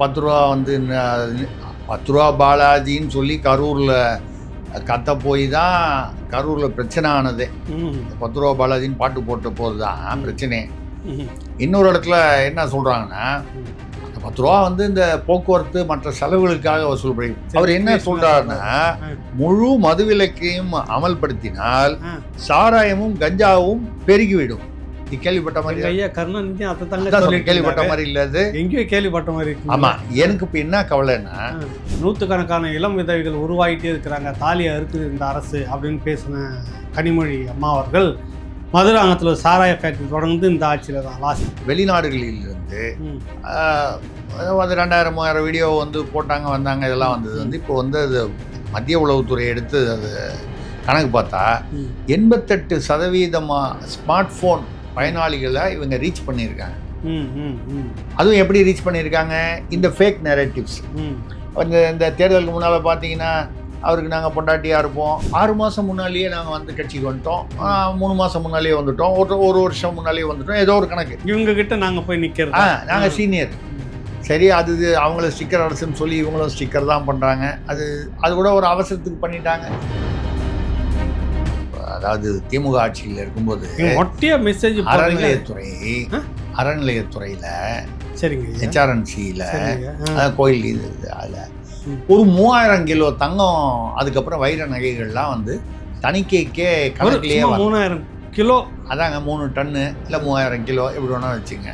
10 ரூபா வந்து 10 ரூபா பாலாஜின்னு சொல்லி கரூரில் கத்த போய் தான் கரூரில் பிரச்சனை ஆனதே. 10 ரூபா பாலாஜின்னு பாட்டு போட்ட போது தான் பிரச்சனை. இன்னொரு இடத்துல என்ன சொல்கிறாங்கன்னா, 10 ரூபா வந்து இந்த போக்குவரத்து மற்ற செலவுகளுக்காக வசூல் பண்ணி. அவர் என்ன சொல்றாருன்னா, முழு மதுவிலக்கையும் அமல்படுத்தினால் சாராயமும் கஞ்சாவும் பெருகிவிடும். நீ கேள்விப்பட்ட மாதிரி ஐயா கருணாநிதி அதை தாங்க கேள்விப்பட்ட மாதிரி இல்லை, அது எங்கேயோ கேள்விப்பட்ட மாதிரி இருக்கு. ஆமா, எனக்கு இப்போ என்ன கவலைன்னா, நூற்றுக்கணக்கான இளம் விதவைகள் உருவாகிட்டே இருக்கிறாங்க, தாலியா இருக்குது இந்த அரசு அப்படின்னு பேசின கனிமொழி அம்மா அவர்கள் மதுராங்கத்தில் சாராய ஃபேக்டரி தொடர்ந்து இந்த ஆட்சியில் தான் லாஸ்ட். வெளிநாடுகளிலிருந்து அது 2000-3000 வீடியோ வந்து போட்டாங்க வந்தாங்க, இதெல்லாம் வந்தது வந்து இப்போ வந்து அது மத்திய உளவுத்துறை எடுத்து அது கணக்கு பார்த்தா 88% ஸ்மார்ட் ஃபோன் பயனாளிகளை இவங்க ரீச் பண்ணியிருக்காங்க. அதுவும் எப்படி ரீச் பண்ணியிருக்காங்க, இந்த ஃபேக் நெரேட்டிவ்ஸ். இந்த தேர்தலுக்கு முன்னால் பார்த்தீங்கன்னா, அவருக்கு நாங்கள் பொண்டாட்டியாக இருப்போம், 6 மாதம் முன்னாலேயே நாங்கள் வந்து கட்சிக்கு வந்துட்டோம், 3 மாதம் முன்னாலேயே வந்துட்டோம், ஒரு வருஷம் முன்னாலேயே வந்துட்டோம், ஏதோ ஒரு கணக்கு. இவங்ககிட்ட நாங்கள் போய் நிற்கிறோம், நாங்கள் சீனியர். சரி, அது அவங்கள ஸ்டிக்கர் அரசுன்னு சொல்லி இவங்களும் ஸ்டிக்கர் தான் பண்ணுறாங்க. அது கூட ஒரு அவசரத்துக்கு பண்ணிட்டாங்க. அதாவது திமுக ஆட்சியில் இருக்கும்போது மெசேஜ் அறநிலையத்துறையில் சரிங்க HRNCயில் கோயில் இது அதில் ஒரு 3000 கிலோ தங்கம், அதுக்கப்புறம் வைர நகைகள்லாம் வந்து தணிக்கைக்கே கணக்கிலேயே 3000 கிலோ, அதாங்க 3 டன்னு இல்லை 3000 கிலோ எப்படி வேணா வச்சுங்க.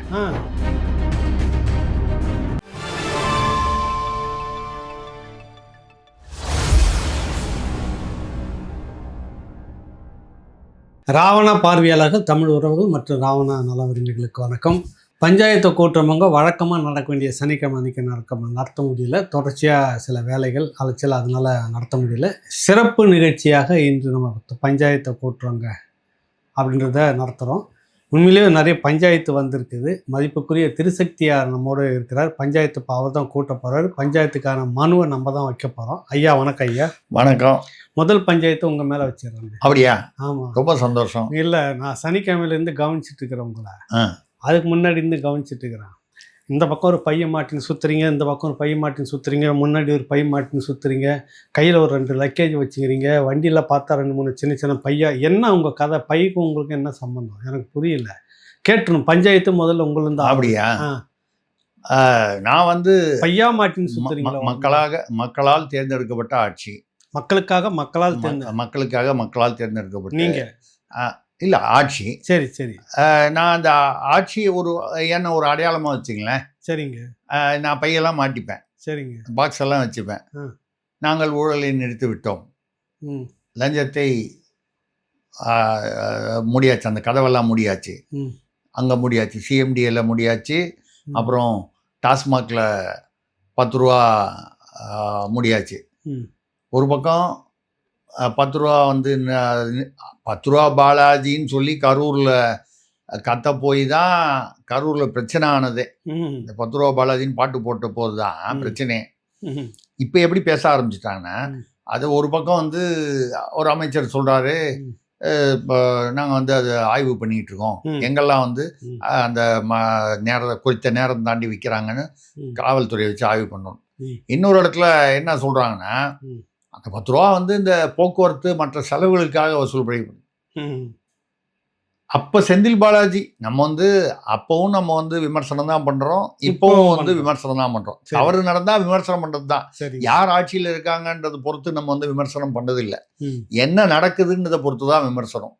ராவண பார்வையாளர்கள், தமிழ் உறவுகள் மற்றும் ராவண நல விரும்பிகளுக்கு வணக்கம். பஞ்சாயத்து கூட்டமங்க வழக்கமாக நடக்க வேண்டிய சனிக்கிழமை அன்றைக்கி நடத்த முடியல, தொடர்ச்சியாக சில வேலைகள் அலைச்சல், அதனால் நடத்த முடியல. சிறப்பு நிகழ்ச்சியாக இன்று நம்ம பஞ்சாயத்தை கூட்டுறோங்க அப்படின்றத நடத்துகிறோம். உண்மையிலேயே நிறைய பஞ்சாயத்து வந்திருக்குது. மதிப்புக்குரிய திருசக்தியார் நம்மோடு இருக்கிறார். பஞ்சாயத்து இப்போ அவர் தான் கூட்ட போகிறார். பஞ்சாயத்துக்கான மனுவை நம்ம தான் வைக்க போகிறோம். ஐயா வணக்கம். ஐயா வணக்கம். முதல் பஞ்சாயத்து உங்கள் மேலே வச்சிடறாங்க. அப்படியா? ஆமாம், ரொம்ப சந்தோஷம். இல்லை, நான் சனிக்கிழமையிலேருந்து கவனிச்சிட்டு இருக்கிறேன் உங்களை. அதுக்கு முன்னாடி இருந்து கவனிச்சிட்டு இருக்கிறேன். இந்த பக்கம் ஒரு பையன் மாட்டின்னு சுற்றுறீங்க, இந்த பக்கம் ஒரு பையன் மாட்டின்னு சுற்றுறீங்க, முன்னாடி ஒரு பையன் மாட்டின்னு சுற்றுறீங்க, கையில் ஒரு 2 லக்கேஜ் வச்சுக்கிறீங்க, வண்டியில் பார்த்தா 2-3 சின்ன சின்ன பையா. என்ன உங்கள் கதை? பைக்கு உங்களுக்கு என்ன சம்மந்தம்? எனக்கு புரியல. கேட்டுணும். பஞ்சாயத்து முதல்ல உங்களுக்கு. அப்படியா? நான் வந்து பையா மாட்டின்னு சுற்றுறீங்களா? மக்களால் தேர்ந்தெடுக்கப்பட்ட ஆட்சி. மக்களால் தேர்ந்தெடுக்கப்பட்ட நீங்கள் இல்லை ஆட்சி. சரி சரி. நான் அந்த ஆட்சியை என்ன ஒரு அடையாளமாக வச்சுங்களேன். சரிங்க. நான் பையெல்லாம் மாட்டிப்பேன். சரிங்க. பாக்ஸ் எல்லாம் வச்சுப்பேன். நாங்கள் ஊழலை நிறுத்தி விட்டோம், லஞ்சத்தை முடியாச்சு, அந்த கதவெல்லாம் முடியாச்சு, அங்கே முடியாச்சு, CMDL முடியாச்சு, அப்புறம் டாஸ்மாகில் 10 ரூபா முடியாச்சு. ஒரு பக்கம் 10 ரூபா வந்து 10 ரூபா பாலாஜின்னு சொல்லி கரூரில் கத்த போய் தான் கரூரில் பிரச்சனை ஆனதே. இந்த 10 ரூபா பாலாஜின்னு பாட்டு போட்ட போது தான் பிரச்சனை. இப்போ எப்படி பேச ஆரம்பிச்சிட்டாங்கன்னா, அது ஒரு பக்கம் வந்து ஒரு அமைச்சர் சொல்கிறாரு, இப்போ நாங்கள் வந்து அதை ஆய்வு பண்ணிகிட்டு இருக்கோம், எங்கெல்லாம் வந்து அந்த குறித்த நேரம் தாண்டி விற்கிறாங்கன்னு காவல்துறையை வச்சு ஆய்வு பண்ணணும். இன்னொரு இடத்துல என்ன சொல்கிறாங்கன்னா, அந்த 10 ரூபா வந்து இந்த போக்குவரத்து மற்ற செலவுகளுக்காக வசூல் பண்ணி. அப்போ செந்தில் பாலாஜி நம்ம வந்து விமர்சனம் தான் பண்ணுறோம், இப்போவும் வந்து விமர்சனம் தான் பண்ணுறோம். தவறு நடந்தால் விமர்சனம் பண்ணுறது தான். யார் ஆட்சியில் இருக்காங்கன்றதை பொறுத்து நம்ம வந்து விமர்சனம் பண்ணதில்லை, என்ன நடக்குதுன்றதை பொறுத்து தான் விமர்சனம்.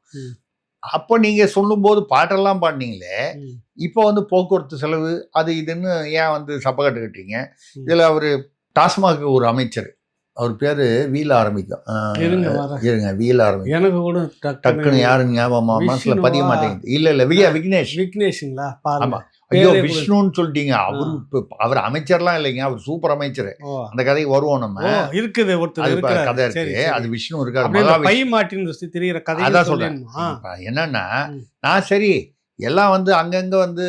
அப்போ நீங்கள் சொல்லும்போது பாட்டெல்லாம் பாடினீங்களே, இப்போ வந்து போக்குவரத்து செலவு அது இதுன்னு ஏன் வந்து சப்பக்கட்டு கட்டுறீங்க? இதில் அவர் டாஸ்மாக் ஒரு அமைச்சர், அவர் பேரு வீல ஆரம்பிக்கும், இருங்க வீல ஆரம்பிக்கும், எனக்கு கூட டக்குன்னு யாருன்னு ஞாபகம் மனசுல பதிய மாட்டேங்குது. இல்ல விக்னேஷுங்களா? ஆமா, ஐயோ விஷ்ணுன்னு சொல்லிட்டீங்க. அவர் அமைச்சர்லாம் இல்லைங்க, அவர் சூப்பர் அமைச்சர். அந்த கதைக்கு வருவோம், நம்ம இருக்குது கதை இருக்கு, அது விஷ்ணு இருக்காரு. அதான் சொல்றேன். என்னன்னா, நான் சரி எல்லாம் வந்து அங்கங்க வந்து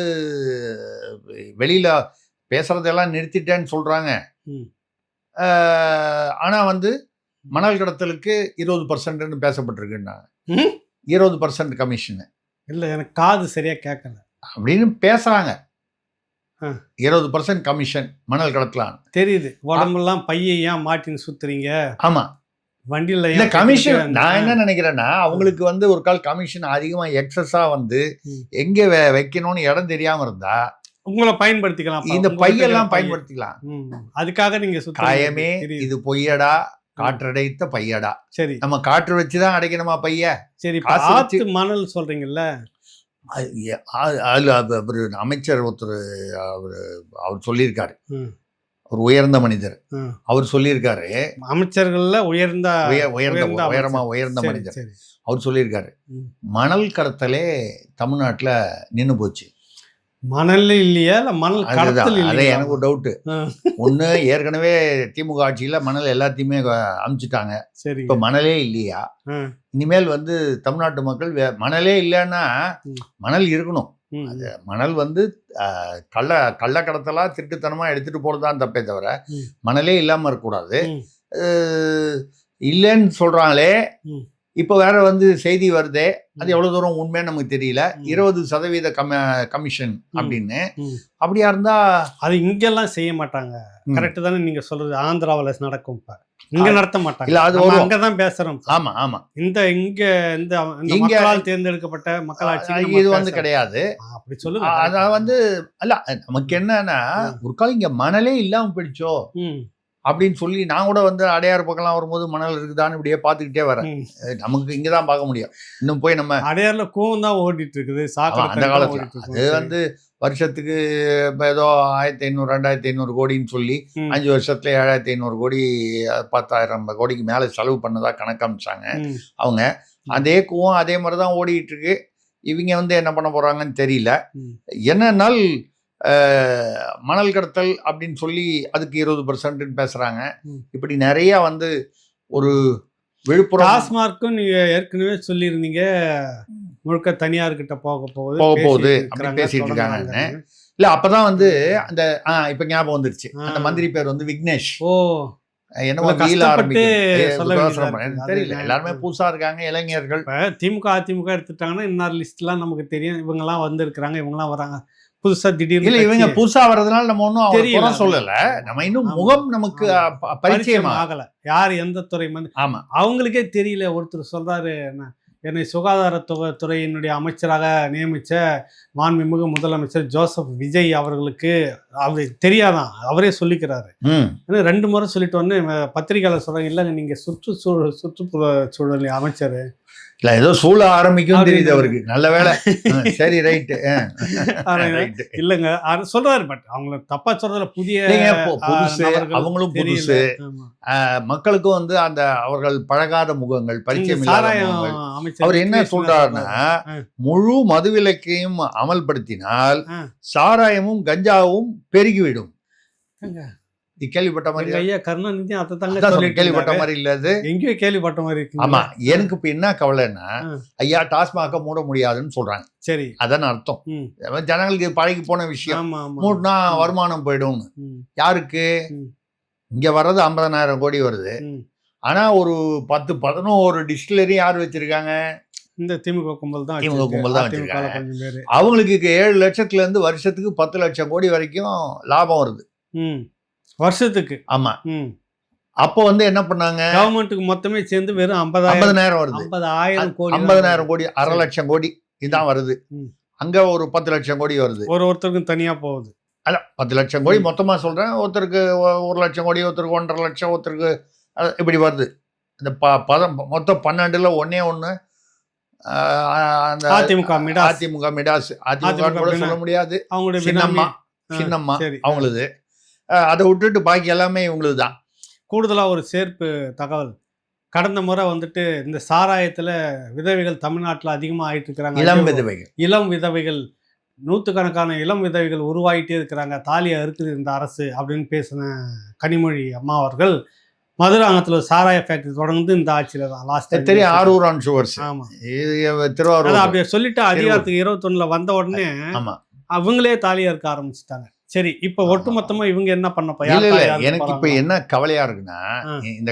வெளியில பேசுறதெல்லாம் நிறுத்திட்டேன்னு சொல்றாங்க. ஆனால் வந்து மணல் கடத்தலுக்கு 20% பேசப்பட்டிருக்குன்னா 20% கமிஷனு இல்லை, எனக்கு காது சரியாக கேட்கல அப்படின்னு பேசுகிறாங்க. 20% கமிஷன் மணல் கடத்தலாம். தெரியுது. உடம்பெல்லாம் பையை ஏன் மாட்டின்னு சுத்துறீங்க? ஆமா, வண்டியில இந்த ஏன் கமிஷன் கட்டிக்கிட்டு நான் என்ன நினைக்கிறேன்னா, அவங்களுக்கு வந்து ஒரு கால் கமிஷன் அதிகமா எக்ஸஸா வந்து எங்க வைக்கணும்னு இடம் தெரியாம இருந்தா உங்களை பயன்படுத்திக்கலாம். இந்த பையெல்லாம் பயன்படுத்திக்கலாம். அதுக்காக நீங்க காயமே இது பொய்யடா, காற்றடைத்த பையடா. சரி, நம்ம காற்று வச்சுதான் அடைக்கணுமா பைய? சரி. காசு ஆத்து மணல் சொல்றீங்கல்ல, அவரு அமைச்சர் ஒருத்தர் அவர் சொல்லியிருக்காரு. ஒரு உயர்ந்த மனிதர் அவர் சொல்லியிருக்காரு. அமைச்சர்கள்ல உயர்ந்த மனிதர் அவர் சொல்லியிருக்காரு, மணல் கடத்தலே தமிழ்நாட்டுல நின்னு போச்சு. மணல் இல்லையா, மணல் கடத்தல் இல்லையா? அதே எனக்கு ஒரு டவுட்டு. ஒண்ணு, ஏற்கனவே திமுக ஆட்சியில மணல் எல்லாத்தையுமே அமுச்சிட்டாங்க. சரி, இப்ப மணலே இல்லையா? இனிமேல் வந்து தமிழ்நாட்டு மக்கள் மணலே இல்லைன்னா மணல் இருக்கணும். அது மணல் வந்து கள்ள கடத்தலா திருட்டுத்தனமா எடுத்துட்டு போறதுதான் தப்பே தவிர மணலே இல்லாம இருக்கக்கூடாது. இல்லைன்னு சொல்றாங்களே, இப்ப வேற வந்து செய்தி வருதே, அது எவ்வளவு தூரம் உண்மைன்னு நமக்கு தெரியல. 20% கமிஷன் அப்படின்னு. அப்படியா இருந்தா அது இங்கெல்லாம் செய்ய மாட்டாங்க. கரெக்ட் தானே நீங்க சொல்றது? ஆந்திராவில நடக்கும். இப்ப இங்க நடத்த மாட்டாங்க. இல்ல, அது அங்கதான் பேசுறோம். ஆமா ஆமா, இங்க மக்களால் தேர்ந்தெடுக்கப்பட்ட மக்களாட்சி இது வந்து கிடையாது. அப்படி சொல்லுங்க. அத வந்து அல்ல, நமக்கு என்னன்னா ஒரு காலம் இங்க மணலே இல்லாம போயிடுச்சோ அப்படின்னு சொல்லி நான் கூட வந்து அடையாறு பக்கம்லாம் வரும்போது மணல் இருக்குதான்னு இப்படியே பார்த்துக்கிட்டே வரேன். நமக்கு இங்கதான் பார்க்க முடியும். இன்னும் போய் நம்ம அடையாறுல கூவம் தான் ஓடிட்டு இருக்குது. அந்த காலத்துல அது வந்து வருஷத்துக்கு ஏதோ 1500 2500 கோடின்னு சொல்லி 5 வருஷத்துல 7500 கோடி 10,000 கோடிக்கு மேல செலவு பண்ணதா கணக்கமிச்சாங்க அவங்க. அதே கூவம் அதே மாதிரிதான் ஓடிட்டு இருக்கு. இவங்க வந்து என்ன பண்ண போறாங்கன்னு தெரியல. என்னன்னால் மணல் கடத்தல் அப்படின்னு சொல்லி அதுக்கு 20% பேசுறாங்க. இப்படி நிறைய வந்து ஒரு விழுப்புரம் டாஸ்மார்க்கும் நீங்க ஏற்கனவே சொல்லியிருந்தீங்க, முழுக்க தனியார்கிட்ட போக போகுது அப்படின்னு பேசிட்டு இருக்காங்க. இல்ல, அப்பதான் வந்து அந்த இப்ப ஞாபகம் வந்துருச்சு. அந்த மந்திரி பேர் வந்து விக்னேஷ். என்னமோ தெரியல, எல்லாருமே புதுசா இருக்காங்க, இளைஞர்கள். திமுக அதிமுக எடுத்துட்டாங்கன்னா இன்னொரு லிஸ்ட் எல்லாம் நமக்கு தெரியும். இவங்க எல்லாம் வந்து இருக்கிறாங்க, இவங்க எல்லாம் வராங்க புதுசா திடீர்னு. இல்ல, இவங்க புதுசா வர்றதுனால நம்ம ஒன்னும் தெரியல சொல்லல. நம்ம இன்னும் முகம் நமக்கு பரிச்சயம் ஆகல. யார் எந்த துறை ஆமா, அவங்களுக்கே தெரியல. ஒருத்தர் சொல்றாரு, என்னை சுகாதாரத்துறையினுடைய அமைச்சராக நியமிச்ச மாண்புமிகு முதலமைச்சர் ஜோசப் விஜய் அவர்களுக்கு தெரியாதான், அவரே சொல்லிக்கிறாரு. 2 முறை சொல்லிட்டு வந்து பத்திரிகையாளர் சொல்றாங்க, இல்லைங்க நீங்க சுற்றுப்புற சூழல் அமைச்சர் இல்ல, ஏதோ சூழ ஆரம்பிக்கும் தெரியுது அவருக்கு. நல்ல வேலை. சரி, ரைட்டு. இல்லங்க சொல்றாரு. பட் அவங்க தப்பா சொல்றதுல புதுசு, அவங்களும் புதுசு. மக்களுக்கும் வந்து அந்த அவர்கள் பழகாத முகங்கள், பரிச்சயம் இல்லாத முகங்கள். அவர் என்ன சொல்றாருன்னா, முழு மதுவிலக்கையும் அமல்படுத்தினால் சாராயமும் கஞ்சாவும் பெருகிவிடும். கேள்விப்பட்ட மாதிரி ஐயா கருணாநிதி அதை கேள்விப்பட்ட மாதிரி இல்ல, அது எங்கேயோ கேள்விப்பட்ட மாதிரி இருக்கு. ஆமா, எனக்கு இப்ப என்ன கவலைன்னா, ஐயா டாஸ்மாக மூட முடியாதுன்னு சொல்றாங்க. சரி, அதான் அர்த்தம். ஜனங்களுக்கு பழகி போன விஷயம். மூடனா வருமானம் போயிடும். யாருக்கு? இங்க வர்றது 50,000 கோடி வருது. ஆனா ஒரு 10-11 டிஸ்டிலரி யார் வச்சிருக்காங்க? இந்த திமுக கும்பல் தான் வச்சிருக்காங்க. அவங்களுக்கு 7 லட்சத்துல இருந்து வருஷத்துக்கு 10 லட்சம் கோடி வரைக்கும் லாபம் வருது வருஷத்துக்கு. ஆமா, அப்போ வந்து என்ன பண்ணாங்க, கவர்மெண்ட்டுக்கு மொத்தமே சேர்ந்து வெறும் 50,000 வருது. 50,000 கோடி, 50,000 கோடி, 1/2 லட்சம் கோடி இதான் வருது. அங்க ஒரு 10 லட்சம் கோடி வருது. ஒருத்தருக்கும் தனியா போகுது. அல்ல, 10 லட்சம் கோடி மொத்தமா சொல்றேன். ஒருத்தருக்கு 1 லட்சம் கோடி, ஒருத்தருக்கு 1.5 லட்சம், ஒருத்தருக்கு இப்படி வருது. இந்த மொத்தம் 12ல் 1 அந்த அதிமுக மிடாஸ், அதிமுக கூட சொல்ல முடியாது, அவங்களுடைய சின்னம்மா அவங்களுது. அதை விட்டுட்டு பாக்கி எல்லாமே இவங்களுக்கு தான். கூடுதலாக ஒரு சேர்ப்பு தகவல், கடந்த முறை வந்துட்டு இந்த சாராயத்தில் விதவைகள் தமிழ்நாட்டில் அதிகமாக ஆயிட்டு இருக்கிறாங்க. இளம் விதவைகள் 100கணக்கான இளம் விதவைகள் உருவாகிட்டே இருக்கிறாங்க, தாலியா இருக்குது இந்த அரசு அப்படின்னு பேசின கனிமொழி அம்மா அவர்கள் மதுராங்கத்தில் சாராய ஃபேக்டரி தொடர்ந்து இந்த ஆட்சியில் தான் லாஸ்ட் தெரியும். ஆரூர் ஆன் ஷுகர்ஸ். ஆமாம், திருவாரூர். அப்படியே சொல்லிட்டு அதிகாரத்துக்கு 21ல் வந்த உடனே அவங்களே தாலியா இருக்க ஆரம்பிச்சுட்டாங்க. சரி, இப்ப ஒட்டுமொத்தமா இவங்க என்ன பண்ண? எனக்கு இப்ப என்ன கவலையா இருக்குன்னா, இந்த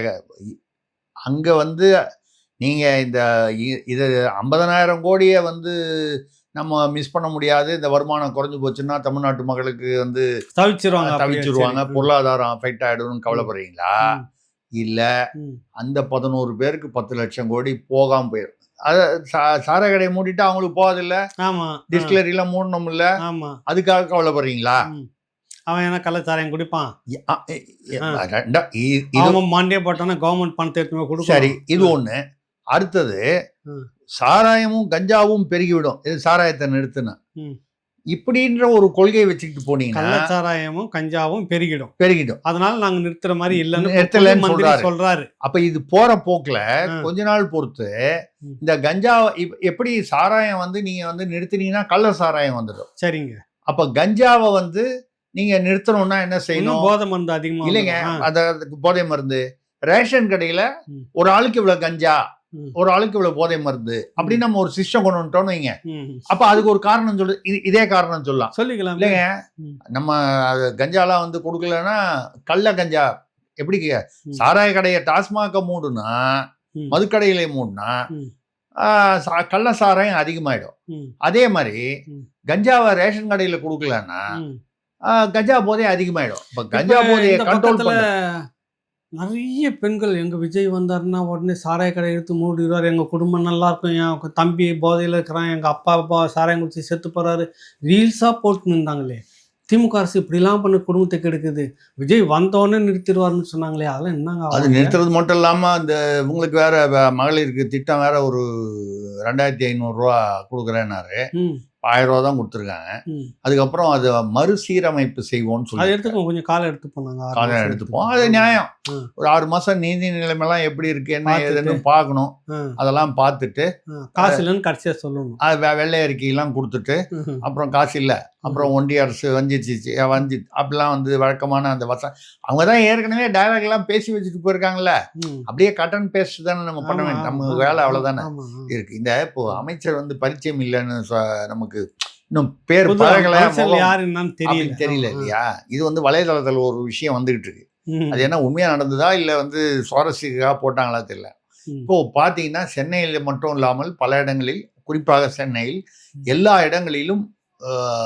அங்க வந்து நீங்க இந்த இது 50,000 கோடியை வந்து நம்ம மிஸ் பண்ண முடியாது. இந்த வருமானம் குறைஞ்சு போச்சுன்னா தமிழ்நாட்டு மக்களுக்கு வந்து தவிச்சிருவாங்க தவிச்சிருவாங்க, பொருளாதாரம் அஃபெக்ட் ஆகிடும்னு கவலைப்படுறீங்களா? இல்லை, அந்த 11 பேருக்கு 10 லட்சம் கோடி போகாமல் போயிடும். அதை சாராய கடையை மூடிட்டு அவங்களுக்கு போகாதில்ல, டிஸ்டிலரிலாம் மூடணும்ல, அதுக்காக கவலைப்படுறீங்களா? அவன் என்ன கள்ளச்சாராயம் குடிப்பான், மாண்டியே போட்டானா கவர்மெண்ட் பணத்தை எடுத்து கொடுக்கும். சரி, இது ஒண்ணு. அடுத்தது சாராயமும் கஞ்சாவும் பெருகிவிடும் இது சாராயத்தை நிறுத்தின இப்படின்ற ஒரு கொள்கையை வச்சுக்கிட்டு போனீங்கன்னா கள்ளச்சாராயமும் கஞ்சாவும் பெருகிடும். அதனால நாங்க நிறுத்துற மாதிரி இல்லைன்னு சொல்றாரு. அப்ப இது போற போக்குல கொஞ்ச நாள் பொறுத்து இந்த கஞ்சா எப்படி சாராயம் வந்து நீங்க வந்து நிறுத்தினீங்கன்னா கள்ள சாராயம் வந்துடும். சரிங்க. அப்ப கஞ்சாவை வந்து நீங்க நிறுத்தணும்னா என்ன செய்யணும்? போதை மருந்து அதிகமா இல்லைங்க, அதுக்கு போதை மருந்து ரேஷன் கடையில ஒரு ஆளுக்கு இவ்வளவு கஞ்சா, ஒரு ஆளுக்கு இவ்வளவு போதை மருந்து அப்படின்னு நம்ம ஒரு சிஸ்டம் கொண்டு வந்துட்டோம்னு வைங்க. அப்ப அதுக்கு ஒரு காரணம் சொல்லு, இதே காரணம் சொல்லிக்கலாம் இல்லைங்க. நம்ம கஞ்சாலாம் வந்து கொடுக்கலன்னா கள்ள கஞ்சா எப்படி சாராய கடையை டாஸ்மாக மூடுனா, மதுக்கடையில மூடுனா கள்ள சாராயம் அதிகமாயிடும். அதே மாதிரி கஞ்சாவை ரேஷன் கடையில கொடுக்கலன்னா கஞ்சா போதை அதிகமாயிடும். இப்ப கஞ்சா போதையை கண்ட்ரோல் பண்ண நிறைய பெண்கள் எங்கள் விஜய் வந்தாருன்னா உடனே சாராய கடை எடுத்து மூடிடுவார், எங்கள் குடும்பம் நல்லா இருக்கும், என் தம்பி போதையில் இருக்கிறான், எங்கள் அப்பா சாராயம் குடிச்சு செத்து போகிறாரு, ரீல்ஸாக போட்டுன்னு இருந்தாங்களே. திமுக அரசு இப்படிலாம் பண்ணி குடும்பத்தை கெடுக்குது, விஜய் வந்தோடனே நிறுத்திடுவார்னு சொன்னாங்களே, அதெல்லாம் என்னங்க? அது நிறுத்துறது மட்டும் இல்லாமல் இந்த உங்களுக்கு வேற மகளிருக்கு திட்டம் வேற ஒரு 2500 ரூபா கொடுக்குறேன்னாரு. 1000 ரூபா தான் கொடுத்துருக்காங்க. அதுக்கப்புறம் அதை மறுசீரமைப்பு செய்வோம்னு சொல்லி கொஞ்சம் காலம் எடுத்துப்போம். அது நியாயம். ஒரு 6 மாசம் நீதி நிலைமைலாம் எப்படி இருக்கு என்ன ஏதுன்னு பார்க்கணும். அதெல்லாம் பார்த்துட்டு காசு இல்லைன்னு கடைசியா சொல்லணும். அது வெள்ளை அறிக்கையெல்லாம் கொடுத்துட்டு அப்புறம் காசு இல்லை, அப்புறம் ஒன்றிய அரசு வஞ்சிச்சு அப்படிலாம் வந்து வழக்கமான அந்த அவங்க தான் ஏற்கனவே டைலாக் எல்லாம் பேசி வச்சுட்டு போயிருக்காங்கல்ல, அப்படியே கட் அண்ட் பேஸ்ட் தானே நம்ம பண்ண வேண்டிய நம்ம வேலை அவ்வளவுதானே இருக்கு. இந்த இப்போ அமைச்சர் வந்து பரிச்சயம் இல்லைன்னு நமக்கு இன்னும் பேர் பழகல தெரியல இல்லையா? இது வந்து வலைதளத்தில் ஒரு விஷயம் வந்துகிட்டு இருக்கு. அது என்ன உண்மையா நடந்ததா இல்லை வந்து சுவாரஸ்யக்காக போட்டாங்களா தெரியல. இப்போ பார்த்தீங்கன்னா சென்னையில் மட்டும் இல்லாமல் பல இடங்களில், குறிப்பாக சென்னையில் எல்லா இடங்களிலும்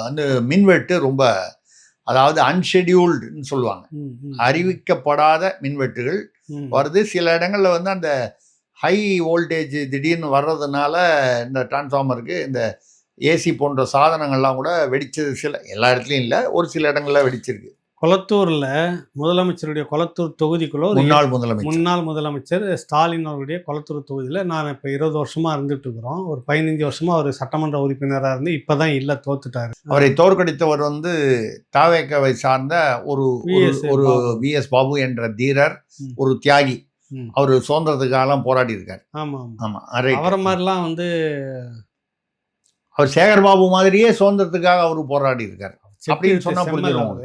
அந்த மின்வெட்டு ரொம்ப, அதாவது அன்ஷெடியூல்டுன்னு சொல்லுவாங்க, அறிவிக்கப்படாத மின்வெட்டுகள் வருது. சில இடங்கள்ல வந்து அந்த ஹை வோல்டேஜ் திடீர்னு வர்றதுனால இந்த டிரான்ஸ்ஃபார்மருக்கு இந்த ஏசி போன்ற சாதனங்கள்லாம் கூட வெடிச்சது. எல்லா இடத்துலையும் இல்லை, ஒரு சில இடங்கள்ல வெடிச்சிருக்கு. கொளத்தூர்ல முதலமைச்சருடைய கொளத்தூர் தொகுதிக்குள்ள முன்னாள் முதலமைச்சர் ஸ்டாலின் அவருடைய கொளத்தூர் தொகுதியில் நான் இப்போ 20 வருஷமா இருந்துட்டு இருக்கிறோம். ஒரு 15 வருஷமா அவர் சட்டமன்ற உறுப்பினராக இருந்து இப்பதான் இல்லை, தோத்துட்டாரு. அவரை தோற்கடித்தவர் வந்து தாவேக்காவை சார்ந்த ஒரு VS பாபு என்ற தீரர், ஒரு தியாகி. அவர் சுதந்திரத்துக்காக போராடி இருக்காரு. ஆமா ஆமா, அவரை மாதிரிலாம் வந்து அவர் சேகர்பாபு மாதிரியே சுதந்திரத்துக்காக அவரு போராடி இருக்காரு அப்படின்னு சொன்னா புரிஞ்சிடும்.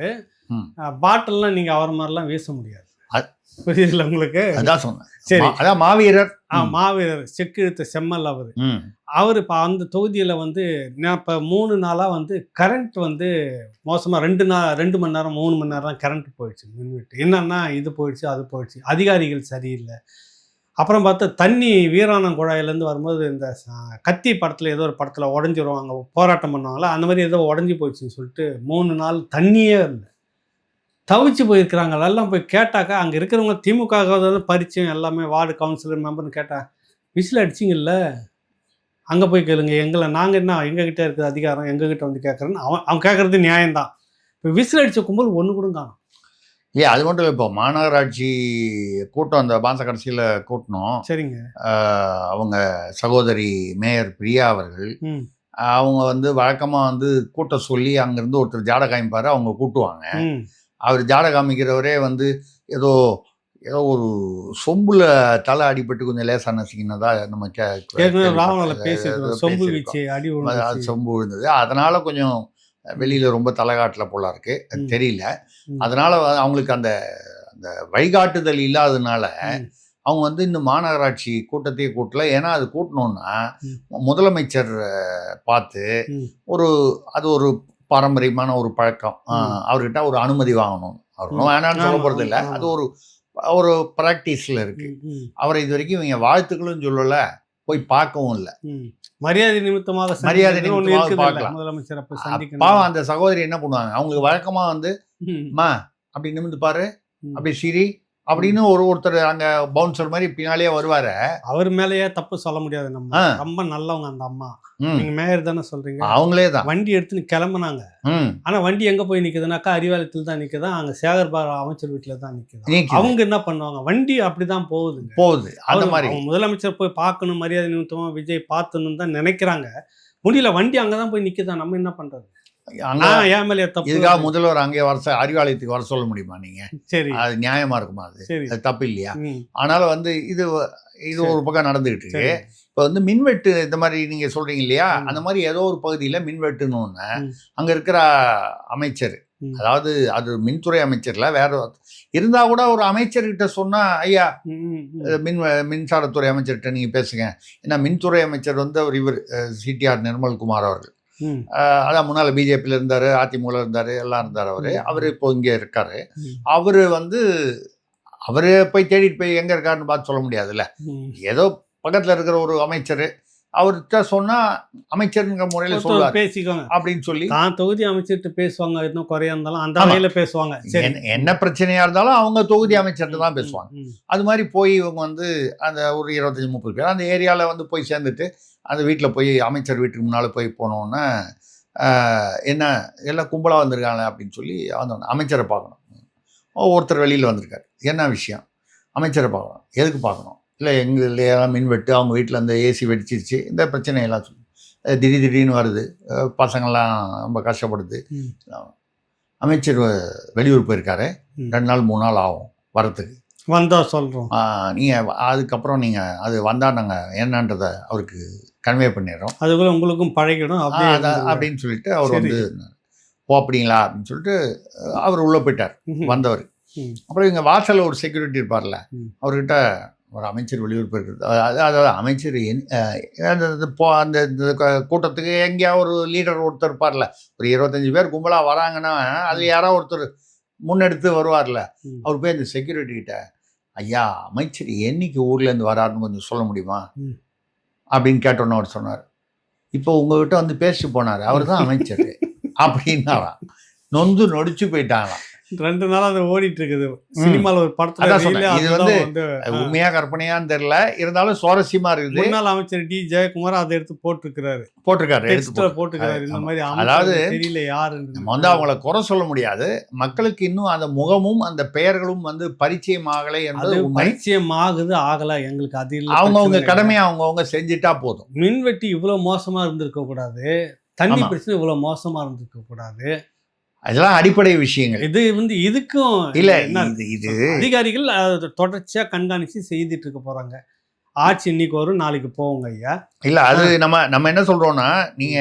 பாட்டில்லாம் நீங்க அவர் மாதிரிலாம் வீச முடியாது, புரியுதுல உங்களுக்கு? அதான் சொன்னேன். சரி, அதான் மாவீரர். மாவீரர் செக்கிழுத்த செம்மல் அவர் இப்போ அந்த தொகுதியில் வந்து நான் இப்போ 3 நாளாக வந்து கரண்ட் வந்து மோசமாக 2 மணி நேரம் 3 மணி நேரம் தான் கரண்ட் போயிடுச்சு மின்வெட்டு. என்னன்னா இது போயிடுச்சு அது போயிடுச்சு, அதிகாரிகள் சரியில்லை. அப்புறம் பார்த்தா தண்ணி வீராணம் குழாயிலேருந்து வரும்போது இந்த கத்தி படத்தில் ஏதோ ஒரு படத்தில் உடஞ்சிருவாங்க, போராட்டம் பண்ணுவாங்களா, அந்த மாதிரி ஏதோ உடஞ்சி போயிடுச்சுன்னு சொல்லிட்டு 3 நாள் தண்ணியே இல்லை, தவிச்சு போயிருக்கிறாங்க. எல்லாம் போய் கேட்டாக்கா அங்கே இருக்கிறவங்க திமுக பரிச்சயம் எல்லாமே வார்டு கவுன்சிலர் மெம்பர்னு கேட்டால் விசில் அடிச்சிங்கல்ல, அங்கே போய் கேளுங்க, எங்களை நாங்கள் என்ன எங்ககிட்ட இருக்கிற அதிகாரம் எங்ககிட்ட வந்து கேட்குறேன்னு அவன் கேட்குறது நியாயம்தான். இப்போ விசில் அடித்த கும்பல் ஒன்று கூட காணும். அது மட்டும் இல்லை, இப்போ மாநகராட்சி கூட்டம் அந்த மாத கடைசியில் கூட்டணும். சரிங்க. அவங்க சகோதரி மேயர் பிரியா அவர்கள் அவங்க வந்து வழக்கமாக வந்து கூட்ட சொல்லி அங்கேருந்து ஒருத்தர் ஜாட காமிப்பார், அவங்க கூட்டுவாங்க. அவர் ஜாட காமிக்கிறவரே வந்து ஏதோ ஒரு சொம்புல தலை அடிபட்டு கொஞ்சம் லேசாக நசிக்கினதா நம்ம சொம்பு விழுந்தது, அதனால கொஞ்சம் வெளியில் ரொம்ப தலைகாட்டில் போல இருக்கு, அது தெரியல. அதனால அவங்களுக்கு அந்த அந்த வழிகாட்டுதல் இல்லாததுனால அவங்க வந்து இந்த மாநகராட்சி கூட்டத்தையே கூட்டல. ஏன்னா அது கூட்டணும்னா முதலமைச்சர் பார்த்து அது ஒரு பாரம்பரியமான ஒரு பழக்கம், அவர்கிட்ட ஒரு அனுமதி வாங்கணும். அவர் வேணான்னு சொல்ல போகிறது இல்லை, அது ஒரு ப்ராக்டிஸில் இருக்கு. அவரை இது வரைக்கும் இவங்க வாழ்த்துக்களும் சொல்லலை, போய் பார்க்கவும் இல்லை. மரியாதை நிமித்தமாக மரியாதை சந்திக்கிறது ஒண்ணு நிமித்தமாக இருக்குதுல்ல, பார்க்கலாம். முதலமைச்சர் அப்ப சந்திக்கணும். பாவம் அந்த சகோதரி என்ன பண்ணுவாங்க, அவங்களுக்கு வழக்கமா வந்து மா அப்படி நிமிந்து பாரு, அப்படி சிரி அப்படின்னு ஒருத்தர் அங்க பவுன்சர் மாதிரி பின்னாலேயே வருவாரு. அவர் மேலேயே தப்பு சொல்ல முடியாது, நம்ம ரொம்ப நல்லவங்க அந்த அம்மா. நீங்க மேயர் தானே சொல்றீங்க, அவங்களே தான் வண்டி எடுத்துன்னு கிளம்புனாங்க. ஆனா வண்டி எங்க போய் நிக்குதுனாக்கா அறிவாலயத்தில் தான் நிக்குதா, அங்க சேகர் பாபு அமைச்சர் வீட்டுல தான் நிக்குது. அவங்க என்ன பண்ணுவாங்க, வண்டி அப்படிதான் போகுது. அந்த மாதிரி முதலமைச்சர் போய் பார்க்கணும், மரியாதை நிமித்தமா விஜய் பார்த்துன்னு தான் நினைக்கிறாங்க. முடியல, வண்டி அங்கதான் போய் நிக்குதா, நம்ம என்ன பண்றது? இதுக்காக முதல்வர் அங்கே அறிவாலயத்துக்கு வர சொல்ல முடியுமா நீங்க? சரி, அது நியாயமா இருக்குமா? அது தப்பு இல்லையா? ஆனாலும் வந்து இது ஒரு பக்கம் நடந்துகிட்டு இருக்கு. இப்போ வந்து மின்வெட்டு இந்த மாதிரி நீங்க சொல்றீங்க இல்லையா, அந்த மாதிரி ஏதோ ஒரு பகுதியில மின்வெட்டுன்னு ஒன்று அங்க இருக்கிற அமைச்சர், அதாவது அது மின்துறை அமைச்சர்ல வேற இருந்தா கூட ஒரு அமைச்சர்கிட்ட சொன்னா, ஐயா மின்சாரத்துறை அமைச்சர்கிட்ட நீங்க பேசுங்க. ஏன்னா மின்துறை அமைச்சர் வந்து இவர் சிடிஆர் நிர்மல்குமார் அவர்கள், அதான் முன்னால பிஜேபியில இருந்தாரு, அதிமுக இருந்தாரு, எல்லாம் இருந்தாரு. அவரு இப்போ இங்க இருக்காரு. அவரு வந்து அவரு போய் தேடிட்டு போய் எங்க இருக்காருன்னு பார்த்து சொல்ல முடியாதுல்ல. ஏதோ பக்கத்துல இருக்கிற ஒரு அமைச்சர், அவர்கிட்ட சொன்னா அமைச்சருங்கிற முறையில சொல்லுவார், பேசிக்கோங்க அப்படின்னு சொல்லி தான் தொகுதி அமைச்சர்கிட்ட பேசுவாங்க. இன்னும் குறையா இருந்தாலும் அந்த வகையில பேசுவாங்க. என்ன பிரச்சனையா இருந்தாலும் அவங்க தொகுதி அமைச்சர்கிட்ட தான் பேசுவாங்க. அது மாதிரி போய் இவங்க வந்து அந்த ஒரு 25-30 பேர் அந்த ஏரியால வந்து போய் சேர்ந்துட்டு அந்த வீட்டில் போய் அமைச்சர் வீட்டுக்கு முன்னால் போய் போனோன்னே என்ன எல்லாம் கும்பலாக வந்திருக்காங்க அப்படின்னு சொல்லி வந்தோம். அமைச்சரை பார்க்கணும். ஒருத்தர் வெளியில் வந்திருக்காரு, என்ன விஷயம்? அமைச்சரை பார்க்கணும். எதுக்கு பார்க்கணும்? இல்லை எங்கள் எல்லாம் மின்வெட்டு, அவங்க வீட்டில் அந்த ஏசி வெடிச்சிருச்சு, இந்த பிரச்சனையெல்லாம் சொல்லி திடீர்னு வருது, பசங்கள்லாம் ரொம்ப கஷ்டப்படுது. அமைச்சர் வெளியூர் போயிருக்காரு, 2 நாள் 3 நாள் ஆகும் வரத்துக்கு. வந்தால் சொல்கிறோம், நீங்கள் அதுக்கப்புறம் நீங்கள் அது வந்தால் நாங்கள் என்னன்றதை அவருக்கு கன்வே பண்ணிடுறோம், அதுக்குள்ள உங்களுக்கும் பழகிடும் அப்படின்னு சொல்லிட்டு அவர் வந்து ஓ அப்படிங்களா அப்படின்னு சொல்லிட்டு அவர் உள்ளே போயிட்டார் வந்தவர். அப்புறம் இங்கே வாசலில் ஒரு செக்யூரிட்டி இருப்பார்ல, அவர்கிட்ட ஒரு அமைச்சர் வெளியூர் போயிருக்கிறது, அதாவது அமைச்சர் அந்த கூட்டத்துக்கு எங்கேயா ஒரு லீடர் ஒருத்தர் இருப்பார்ல, ஒரு 25 பேர் கும்பலாக வராங்கன்னா அது யாராவது ஒருத்தர் முன்னெடுத்து வருவார்ல, அவர் போய் அந்த செக்யூரிட்டி கிட்ட, ஐயா அமைச்சர் என்னைக்கு ஊர்லேருந்து வராருன்னு கொஞ்சம் சொல்ல முடியுமா அப்படின்னு கேட்டோன்னு அவர் சொன்னார், இப்போ உங்ககிட்ட வந்து பேசிட்டு போனார், அவர் தான் அமைச்சர் அப்படின்னாராம். நொந்து நொடிச்சு போயிட்டாங்களாம். 2 நாள் அது ஓடிட்டு இருக்குது சினிமாவில் ஒரு படத்துல. இது வந்து உண்மையா கற்பனையான்னு தெரியல, இருந்தாலும் சுவாரஸ்யமா இருக்குது. முன்னாள் அமைச்சர் டி ஜெயக்குமார் அதை எடுத்து போட்டிருக்காரு. இந்த மாதிரி, அதாவது தெரியல யாரு நம்ம வந்து அவங்கள குறை சொல்ல முடியாது. மக்களுக்கு இன்னும் அந்த முகமும் அந்த பெயர்களும் வந்து பரிச்சயம் ஆகலை என்பது பரிச்சயம் ஆகுது ஆகல எங்களுக்கு. அது இல்லை, அவங்கவுங்க கடமையை அவங்கவுங்க செஞ்சுட்டா போதும். மின்வெட்டி இவ்வளவு மோசமா இருந்திருக்க கூடாது, தண்ணி பிரச்சனை இவ்வளவு மோசமா இருந்திருக்க கூடாது. அதெல்லாம் அடிப்படை விஷயங்கள். இது வந்து இதுக்கும் இல்ல, இது அதிகாரிகள் தொடர்ச்சியா கண்காணிச்சு செய்துட்டு இருக்க போறாங்க. ஆட்சி இன்னைக்கு வரும் நாளைக்கு போவோங்க ஐயா. இல்ல, அது நம்ம என்ன சொல்றோம்னா, நீங்க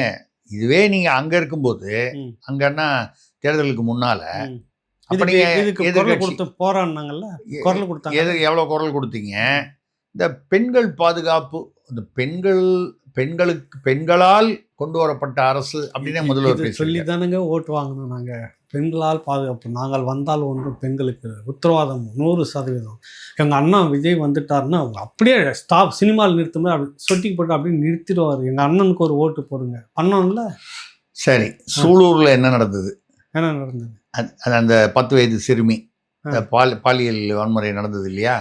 இதுவே நீங்க அங்க இருக்கும்போது, அங்கன்னா தேர்தலுக்கு முன்னால போராடினாங்கல்ல, குரல் கொடுத்தாங்க. எவ்வளவு குரல் கொடுத்தீங்க? இந்த பெண்கள் பாதுகாப்பு, இந்த பெண்களால் கொண்டு வரப்பட்ட அரசு அப்படின்னே முதல்வர் சொல்லி தானுங்க ஓட்டு வாங்கணும். நாங்க பெண்களால் பாதுகாப்பு, நாங்கள் வந்தால் ஒன்றும் பெண்களுக்கு உத்தரவாதம் 100%. எங்கள் அண்ணா விஜய் வந்துட்டாருன்னா அப்படியே ஸ்டாப், சினிமாவில் நிறுத்தும்போது அப்படி சொட்டிக்கு போட்டு அப்படியே நிறுத்திடுவார். எங்கள் அண்ணனுக்கு ஒரு ஓட்டு போடுங்க பண்ணோம்ல. சரி, சூலூரில் என்ன நடந்தது? அந்த 10 வயது சிறுமி பாலியல் வன்முறை நடந்தது இல்லையா?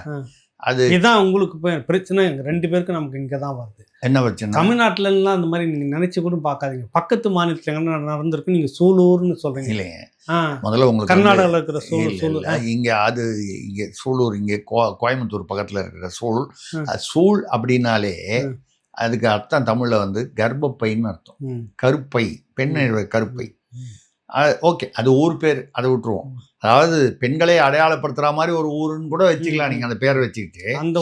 அது இதுதான் உங்களுக்கு பிரச்சனை. 2 பேருக்கு நமக்கு இங்கே தான் வருது. என்ன பிரச்சனை? தமிழ்நாட்டிலலாம் அந்த மாதிரி நீங்கள் நினைச்சு கூட பார்க்காதீங்க. பக்கத்து மாநிலத்தில் என்ன நடந்திருக்கு, நீங்கள் சூலூர்னு சொல்றீங்க இல்லைங்க. முதல்ல உங்களுக்கு கர்நாடகாவில் இருக்கிற சூலூர், இங்கே அது இங்கே சூலூர், இங்கே கோயம்புத்தூர் பக்கத்தில் இருக்கிற சூல் அப்படின்னாலே அதுக்கு அர்த்தம் தமிழில் வந்து கர்ப்பப்பைன்னு அர்த்தம். கருப்பை, பெண்ணோட கருப்பை. ஓகே, அது ஊர் பேர், அதை விட்டுருவோம். அதாவது பெண்களை அடையாளப்படுத்துற மாதிரி ஒரு ஊருன்னு கூட வச்சுக்கலாம் நீங்க அந்த பேரை வச்சுக்கிட்டு. அந்த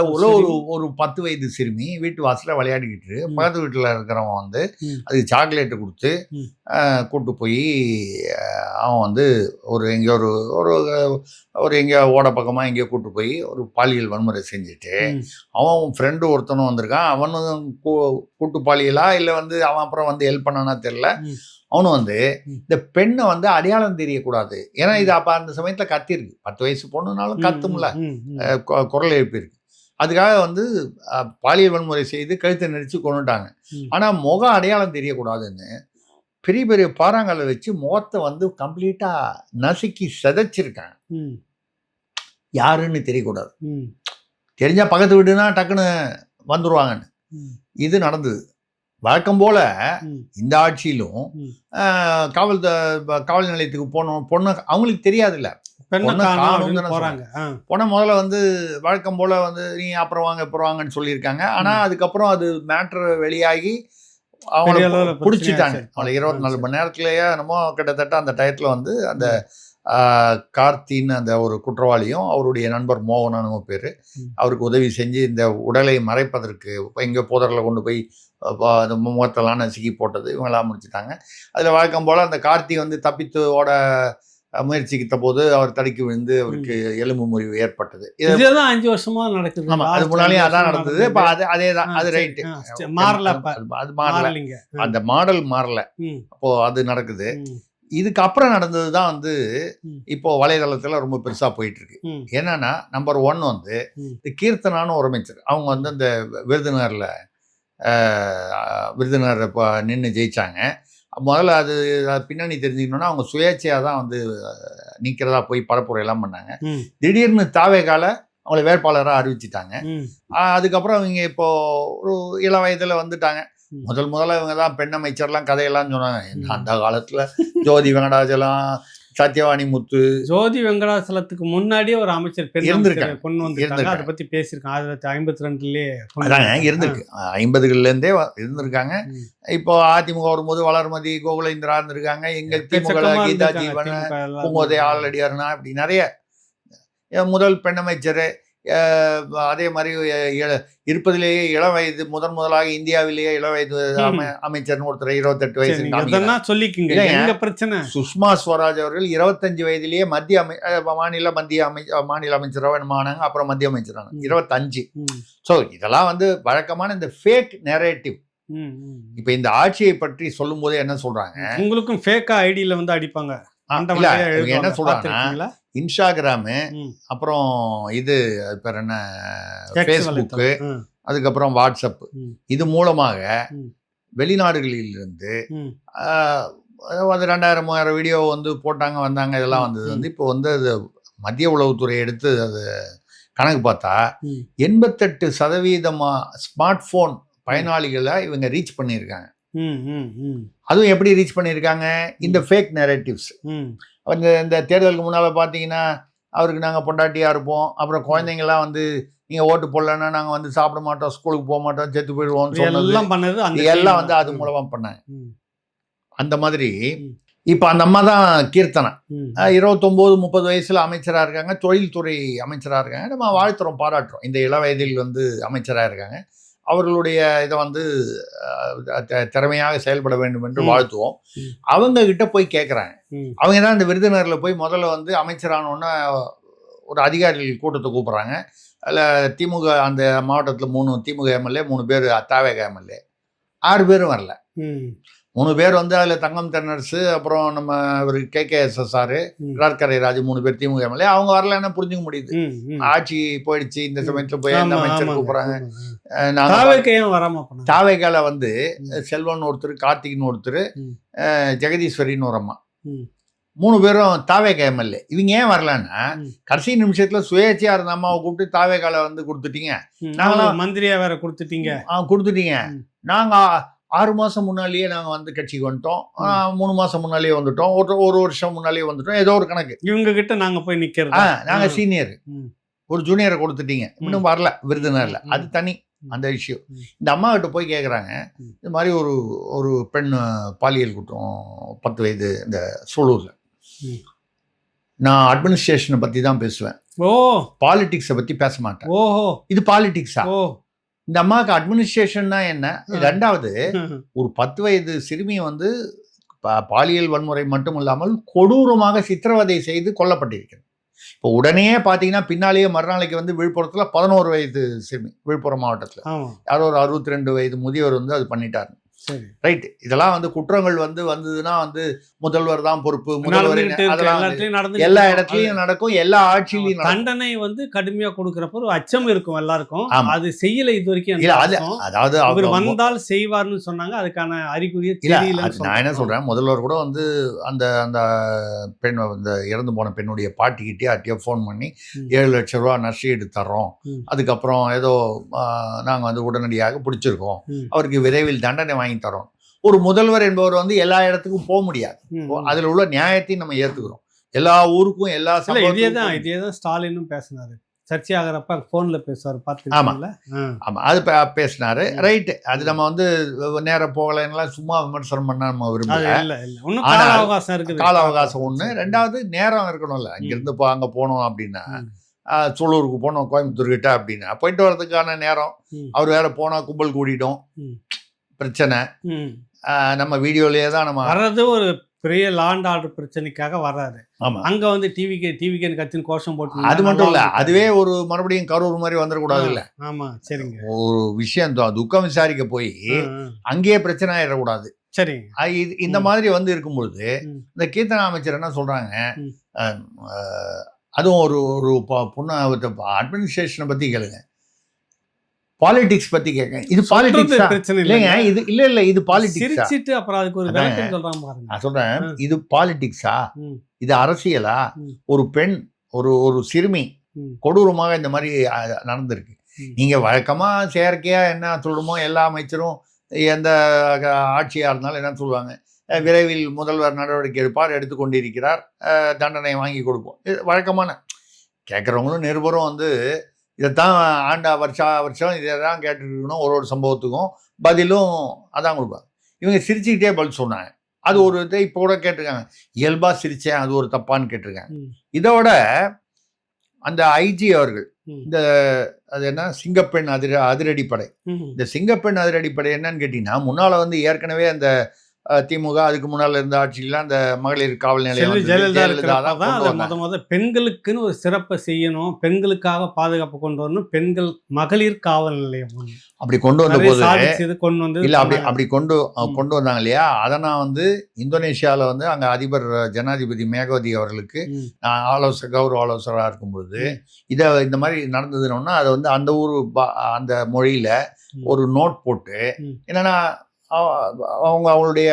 ஊர்ல ஒரு 10 வயது சிறுமி வீட்டு வாசல விளையாடிக்கிட்டு பக்கத்து வீட்டுல இருக்கிறவன் வந்து அது சாக்லேட்டு கொடுத்து கூட்டு போய் அவன் வந்து எங்கேயோ ஒரு எங்கேயோ ஓட பக்கமா எங்கேயோ கூட்டு போய் ஒரு பாலியல் வன்முறை செஞ்சுட்டு அவன் ஃப்ரெண்டு ஒருத்தனும் வந்திருக்கான். அவனும் கூட்டு பாலியலா இல்லை வந்து அவன் அப்புறம் வந்து ஹெல்ப் பண்ணானா தெரியல. அவனும் வந்து இந்த பெண்ணை வந்து அடையாளம் தெரியக்கூடாது. ஏன்னா இது அப்ப அந்த சமயத்துல கத்திருக்கு. 10 வயசு பொண்ணுனாலும் கத்தும்ல, குரல் எழுப்பியிருக்கு. அதுக்காக வந்து பாலியல் வன்முறை செய்து கழுத்தை நெரிச்சு கொண்டுட்டாங்க. ஆனால் முக அடையாளம் தெரியக்கூடாதுன்னு பெரிய பெரிய பாறாங்கல்லை வச்சு முகத்தை வந்து கம்ப்ளீட்டாக நசுக்கி சிதைச்சிருக்காங்க. யாருன்னு தெரியக்கூடாது. தெரிஞ்சால் பக்கத்து வீடுனா டக்குன்னு வந்துடுவாங்கன்னு. இது நடந்தது. வழக்கம் போல இந்த ஆட்சியிலும் காவல் நிலையத்துக்கு பொண்ணு அவங்களுக்கு தெரியாதுல்ல, பொண்ணை முதல்ல வந்து வழக்கம் போல வந்து நீ அப்புறம் வாங்கன்னு சொல்லியிருக்காங்க. ஆனா அதுக்கப்புறம் அது மேட்ரு வெளியாகி அவங்கள பிடிச்சிட்டாங்க. அவளை 24 மணி நேரத்திலேயே என்னமோ கிட்டத்தட்ட அந்த டயத்துல வந்து அந்த கார்த்தின்னு அந்த ஒரு குற்றவாளியும் அவருடைய நண்பர் மோகனனு பேர், அவருக்கு உதவி செஞ்சு இந்த உடலை மறைப்பதற்கு எங்கே புதரில் கொண்டு போய் அந்த முகத்தெல்லாம் நசுக்கி போட்டது இவங்களாம் முடிச்சுட்டாங்க. அதில் வழக்கம் போல் அந்த கார்த்தி வந்து தப்பித்து ஓட முயற்சிக்கிட்ட போது அவர் தடுக்கி விழுந்து அவருக்கு எலும்பு முறிவு ஏற்பட்டது. இதெல்லாம் 5 வருஷமா நடக்குது. ஆமா, அது முன்னாலேயும் அதான் நடந்தது. இப்போ அதே தான், அது ரைட்டு, அது மாறல, அந்த மாடல் மாறல, அப்போ அது நடக்குது. இதுக்கு அப்புறம் நடந்தது தான் வந்து இப்போ வலைதளத்தில் ரொம்ப பெருசாக போயிட்டு இருக்கு. என்னன்னா, நம்பர் 1 வந்து இந்த கீர்த்தனான்னு ஒரு அமைச்சர், அவங்க வந்து அந்த விருதுநகர் நின்று ஜெயிச்சாங்க. முதல்ல அது பின்னணி தெரிஞ்சுக்கணும்னா அவங்க சுயேட்சையாக தான் வந்து நிற்கிறதா போய் பரப்புரையெல்லாம் பண்ணாங்க. திடீர்னு தாவேகால அவங்கள வேட்பாளராக அறிவிச்சிட்டாங்க. அதுக்கப்புறம் அவங்க இப்போ ஒரு இள வயதில் வந்துட்டாங்க. முதல்ல இவங்க தான் பெண் அமைச்சர்லாம் கதையெல்லாம் சொன்னாங்க. அந்த காலத்தில் ஜோதி வெங்கடாச்சலம், சத்யவாணி முத்து, ஜோதி வெங்கடாச்சலத்துக்கு முன்னாடியே ஒரு அமைச்சர் இருந்திருக்காங்க, கொண்டு வந்து அதை பத்தி பேசியிருக்காங்க. 1952லயே இருந்திருக்கு, 50கள்லேருந்தே இருந்திருக்காங்க. இப்போ அதிமுக வரும்போது வளர்மதி, கோகுலேந்திரா இருந்திருக்காங்க. எங்க திமுக கீதா ஜீவன், பூங்கோதை ஆளடியார்னா, இப்படி நிறைய முதல் பெண் அமைச்சர். அதே மாதிரி இருப்பதிலேயே இளவயது முதலாக இந்தியாவிலேயே இளவயது அமைச்சர்னு ஒருத்தர் 28 வயசு சொல்லிக்கீங்க. பிரச்சனை சுஷ்மா ஸ்வராஜ் அவர்கள் 25 வயதிலேயே மாநில அமைச்சராக ஆனாங்க. அப்புறம் மத்திய அமைச்சரான 25. ஸோ இதெல்லாம் வந்து வழக்கமான இந்த ஃபேக் நரேட்டிவ். இப்ப இந்த ஆட்சியை பற்றி சொல்லும் போதே என்ன சொல்றாங்க, உங்களுக்கும் ஃபேக்கா ஐடியில வந்து அடிப்பாங்க. என்ன சொல்றாங்கன்னா, இன்ஸ்டாகிராமு, அப்புறம் இது பேர் என்ன, ஃபேஸ்புக்கு, அதுக்கப்புறம் வாட்ஸ்அப், இது மூலமாக வெளிநாடுகளிலிருந்து அது 2000-3000 வீடியோ வந்து போட்டாங்க வந்தாங்க. இதெல்லாம் வந்தது வந்து இப்போ வந்து அது மத்திய உளவுத்துறை எடுத்து அது கணக்கு பார்த்தா 88% ஸ்மார்ட் போன் பயனாளிகளை இவங்க ரீச் பண்ணியிருக்காங்க. அதுவும் எப்படி ரீச் பண்ணியிருக்காங்க, இந்த ஃபேக் நரேட்டிவ்ஸ். இந்த தேர்தலுக்கு முன்னால் பார்த்தீங்கன்னா, அவருக்கு நாங்கள் பொண்டாட்டியாக இருப்போம், அப்புறம் குழந்தைங்கள்லாம் வந்து நீங்கள் ஓட்டு போடலன்னா நாங்கள் வந்து சாப்பிட மாட்டோம், ஸ்கூலுக்கு போக மாட்டோம், செத்து போயிடுவோம்னு சொன்னது எல்லாம் வந்து அது மூலமாக பண்ணாங்க. அந்த மாதிரி இப்போ அந்த அம்மா தான் கீர்த்தனா, 29-30 வயசுல அமைச்சராக இருக்காங்க, தொழில்துறை அமைச்சராக இருக்காங்க. நம்ம வாழ்த்துறோம், பாராட்டுறோம். இந்த இள வயதில் வந்து அமைச்சராக இருக்காங்க. அவர்களுடைய இதை வந்து திறமையாக செயல்பட வேண்டும் என்று வாழ்த்துவோம். அவங்க கிட்ட போய் கேட்குறாங்க. அவங்க தான் இந்த விருதுநகரில் போய் முதல்ல வந்து அமைச்சரானோன்னா ஒரு அதிகாரிகள் கூட்டத்தை கூப்பிட்றாங்க. அதில் திமுக அந்த மாவட்டத்தில் 3 திமுக எம்எல்ஏ, 3 பேர் தாவேக எம்எல்ஏ, 6 பேரும் வரல. 3 பேர் வந்து அதில் தங்கம் தென்னரசு, அப்புறம் நம்ம ஒரு KKSSR, கடற்கரை ராஜு, 3 பேர் திமுக எம்எல்ஏ. அவங்க வரலன்னா புரிஞ்சுக்க முடியுது, ஆட்சி போயிடுச்சு. இந்த சமயத்தில் போய் அந்த அமைச்சர் கூப்பிட்றாங்க. தாவேகால வந்து செல்வன் ஒருத்தர், கார்த்திக்னு ஒருத்தர், ஜெகதீஸ்வரின்னு ஒரு அம்மா, 3 பேரும் தாவேக எம்எல்ஏ. இவங்க ஏன் வரலன்னா, கடைசி நிமிஷத்துல சுயேட்சையா இருந்த அம்மாவை கூப்பிட்டு தாவேகால வந்து கொடுத்துட்டீங்க, நாங்களும் மந்திரியா வேற கொடுத்துட்டீங்க, நாங்க 6 மாதம் முன்னாலேயே நாங்கள் வந்து கட்சிக்கு வந்துட்டோம், 3 மாதம் முன்னாலேயே வந்துட்டோம், ஒரு வருஷம் முன்னாலேயே வந்துட்டோம், ஏதோ ஒரு கணக்கு. இவங்க கிட்ட நாங்கள் போய் நிற்கிறோம், நாங்கள் சீனியர், ஒரு ஜூனியரை கொடுத்துட்டீங்க, இன்னும் வரல விருதுநகர்ல, அது தனி அந்த இஷ்யூ. இந்த அம்மா கிட்ட போய் கேட்குறாங்க, இது மாதிரி ஒரு பெண் பாலியல் குற்றம் 10 வயது இந்த சூலூரில். நான் அட்மினிஸ்ட்ரேஷனை பற்றி தான் பேசுவேன், பாலிடிக்ஸை பற்றி பேச மாட்டேன். இது பாலிடிக்ஸா? இந்த அம்மாவுக்கு அட்மினிஸ்ட்ரேஷன்னா என்ன? 2வது, ஒரு 10 வயது சிறுமி வந்து பாலியல் வன்முறை மட்டும் இல்லாமல் கொடூரமாக சித்திரவதை செய்து கொல்லப்பட்டிருக்கிறது. இப்போ உடனே பார்த்தீங்கன்னா பின்னாலேயே மறுநாளைக்கு வந்து விழுப்புரத்தில் 11 வயது சிறுமி, விழுப்புரம் மாவட்டத்தில் யாரோ ஒரு 62 வயது முதியவர் வந்து அது பண்ணிட்டாரு. சரி. ரைட். இதெல்லாம் வந்து குற்றங்கள் வந்ததுன்னா வந்து முதல்வர் தான் பொறுப்பு, முதல்வர் அதெல்லாம் எல்லா இடத்துலயும் நடக்கும், எல்லா ஆட்சியிலையும் நடக்கும். தண்டனை வந்து கடுமையா கொடுக்கறப்ப ஒரு அச்சம் இருக்கும் எல்லாருக்கும். அது செய்யல இது வரைக்கும். அதாவது அவர் வந்தால் செய்வார்னு சொன்னாங்க, அதுக்கான அறிகுறியே தெரியல. நான் என்ன சொல்றேன், முதல்வர் கூட வந்து அந்த அந்த பெண், அந்த இறந்து போன பெண்ணுடைய பாட்டிக்கிட்டே அட்டியா ஃபோன் பண்ணி 7 லட்சம் ரூபா நஷ்டஈடு தர்றோம், அதுக்கப்புறம் ஏதோ நாங்கள் வந்து உடனடியாக பிடிச்சிருக்கோம், அவருக்கு விரைவில் தண்டனை வாங்கி தரோம். ஒரு முதல்வர் என்பவர் வந்து எல்லா இடத்துக்கும் போக முடியாது. அதில் உள்ள நியாயத்தையும் நம்ம ஏற்றுக்கிறோம். எல்லா ஊருக்கும் எல்லா இதேதான் ஸ்டாலினும் பேசினாரு. சர்ச்சையாகிறப்ப போன்ல பேசுவார், பார்த்துருக்கீங்களா? ஆமாம், அது பேசினாரு. ரைட்டு. அது நம்ம வந்து நேரம் போகலைன்னா சும்மா விமர்சனம் பண்ண நம்ம விரும்பல. கால அவகாசம் ஒன்று. ரெண்டாவது நேரம் இருக்கணும்ல. இங்கிருந்து அங்கே போனோம் அப்படின்னா, சூலூருக்கு போனோம், கோயம்புத்தூர்கிட்ட அப்படின்னா போயிட்டு வர்றதுக்கான நேரம். அவர் வேற போனால் கும்பல் கூடிடும், பிரச்சனை. நம்ம வீடியோலயே தான் நம்ம வர்றது. ஒரு பெரிய லாண்ட் ஆர்டர் பிரச்சனைக்காக வர்றாரு. அங்க வந்து டிவிகேன்னு கத்தின்னு கோஷம் போட்டு, அது மட்டும் இல்ல, அதுவே ஒரு மறுபடியும் கரூர் மாதிரி வந்துடக்கூடாது இல்ல. ஆமா, சரிங்க. ஒரு விஷயம் துக்கம் விசாரிக்க போய் அங்கேயே பிரச்சனை ஆயிடக்கூடாது. சரி. இந்த மாதிரி வந்து இருக்கும்பொழுது இந்த கீர்த்தனா அமைச்சர் என்ன சொல்றாங்க, அதுவும் ஒரு பொண்ணு அட்மினிஸ்ட்ரேஷனை பத்தி கேளுங்க, பாலிடிக்ஸ் பத்தி கேட்க. இது பாலிடிக்ஸ் பிரச்சனை இல்லைங்க. இது இல்ல இது பாலிடிக்ஸ். சிரிச்சிட்டு அப்புறம் அதுக்கு ஒரு விளக்கம் சொல்றாங்க பாருங்க. நான் சொல்றேன், இது பாலிடிக்ஸா, இது அரசியலா? ஒரு பெண், ஒரு சிறுமி கொடூரமாக இந்த மாதிரி நடந்திருக்கு. நீங்க வழக்கமா செயற்கையா என்ன சொல்லுமோ, எல்லா அமைச்சரும் எந்த ஆட்சியா இருந்தாலும் என்ன சொல்லுவாங்க, விரைவில் முதல்வர் நடவடிக்கை எடுப்பார், எடுத்துக்கொண்டிருக்கிறார், தண்டனை வாங்கி கொடுப்போம். வழக்கமான கேட்குறவங்களும் நிருபரும் வந்து இதைத்தான் வருஷம் இதை தான் கேட்டுருக்கணும். ஒரு சம்பவத்துக்கும் பதிலும் அதான் கொடுப்பாங்க. இவங்க சிரிச்சுக்கிட்டே பதில் சொன்னாங்க. அது ஒரு இதை இப்போ கூட கேட்டிருக்காங்க, இயல்பா சிரிச்சேன், அது ஒரு தப்பான்னு கேட்டிருக்காங்க. இதோட அந்த ஐஜி அவர்கள் இந்த அது என்ன சிங்கப்பெண் அதிரடிப்படை, இந்த சிங்கப்பெண் அதிரடிப்படை என்னன்னு கேட்டீங்கன்னா, முன்னால வந்து ஏற்கனவே அந்த திமுக அதுக்கு முன்னால இருந்த ஆட்சியில அந்த மகளிர் காவல் நிலையம் பெண்களுக்குன்னு ஒரு சிறப்பை செய்யணும், பெண்களுக்காக பாதுகாப்பு கொண்டு வரணும், பெண்கள் மகளிர் காவல் நிலையம் அப்படி கொண்டு வந்த போது இல்ல அப்படி கொண்டு வந்தாங்க இல்லையா. அதை நான் வந்து இந்தோனேஷியாவில் வந்து அங்கே அதிபர் ஜனாதிபதி மேகவதி அவர்களுக்கு கௌரவ ஆலோசகராக இருக்கும்பொழுது இந்த மாதிரி நடந்ததுன்னா அதை வந்து அந்த ஊர் அந்த மொழியில ஒரு நோட் போட்டு, என்னன்னா அவங்களுடைய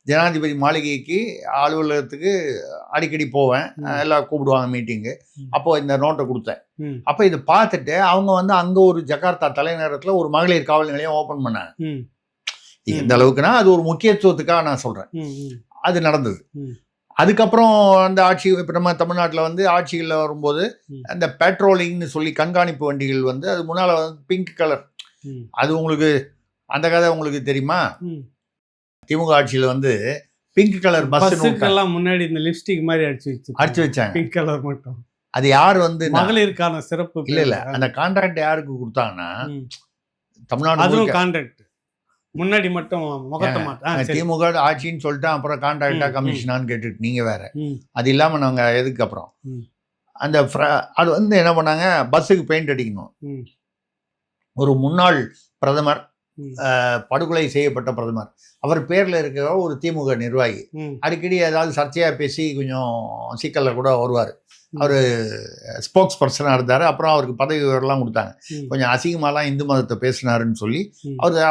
ஜனாதிபதி மாளிகைக்கு அலுவலகத்துக்கு அடிக்கடி போவேன், எல்லாம் கூப்பிடுவாங்க மீட்டிங்கு. அப்போ இந்த நோட்டை கொடுத்தேன். அப்போ இதை பார்த்துட்டு அவங்க வந்து அங்கே ஒரு ஜகார்த்தா தலைநகரத்தில் ஒரு மகளிர் காவல் நிலையம் ஓப்பன் பண்ணாங்க. எந்த அளவுக்குன்னா அது ஒரு முக்கியத்துவத்துக்காக நான் சொல்கிறேன். அது நடந்தது. அதுக்கப்புறம் அந்த ஆட்சி, இப்போ நம்ம தமிழ்நாட்டில் வந்து ஆட்சிகளில் வரும்போது அந்த பெட்ரோலிங்னு சொல்லி கண்காணிப்பு வண்டிகள் வந்து அது முன்னால் வந்து பிங்க் கலர், அது உங்களுக்கு அந்த கதை உங்களுக்கு தெரியுமா? திமுக ஆட்சியில் வந்து பிங்க் கலர் பஸ்ஸுக்கெல்லாம் முன்னாடி இந்த லிப்ஸ்டிக் மாதிரி அடிச்சு வச்சாங்க, பிங்க் கலர் மட்டும். அது யார் வந்து மகளிருக்கான சிறப்பு இல்ல அந்த கான்ட்ராக்ட் யாருக்கு கொடுத்தாங்கன்னா தமிழ்நாடு. அதுவும் கான்ட்ராக்ட் முன்னாடி மட்டும் முகத்தை மாட்டேன், திமுக ஆட்சின்னு சொல்லிட்டு அப்புறம் கான்ட்ராக்டா கமிஷனான்னு கேட்டுட்டு நீங்க வேற. அது இல்லாம நாங்க எதுக்கு அப்புறம் அந்த அது வந்து என்ன பண்ணாங்க, பஸ்ஸுக்கு பெயிண்ட் அடிக்கணும். ஒரு முன்னாள் பிரதமர், படுகொலை செய்யப்பட்ட பிரதமர், அவர் பேர்ல இருக்கிற ஒரு திமுக நிர்வாகி அடிக்கடி ஏதாவது சர்ச்சையா பேசி கொஞ்சம் சிக்கல்ல கூட வருவார். அவர் ஸ்போக்ஸ் பர்சனாக இருந்தார். அப்புறம் அவருக்கு பதவி உயர்வுலாம் கொடுத்தாங்க. கொஞ்சம் அசிங்கமாலாம் இந்து மதத்தை பேசினாருன்னு சொல்லி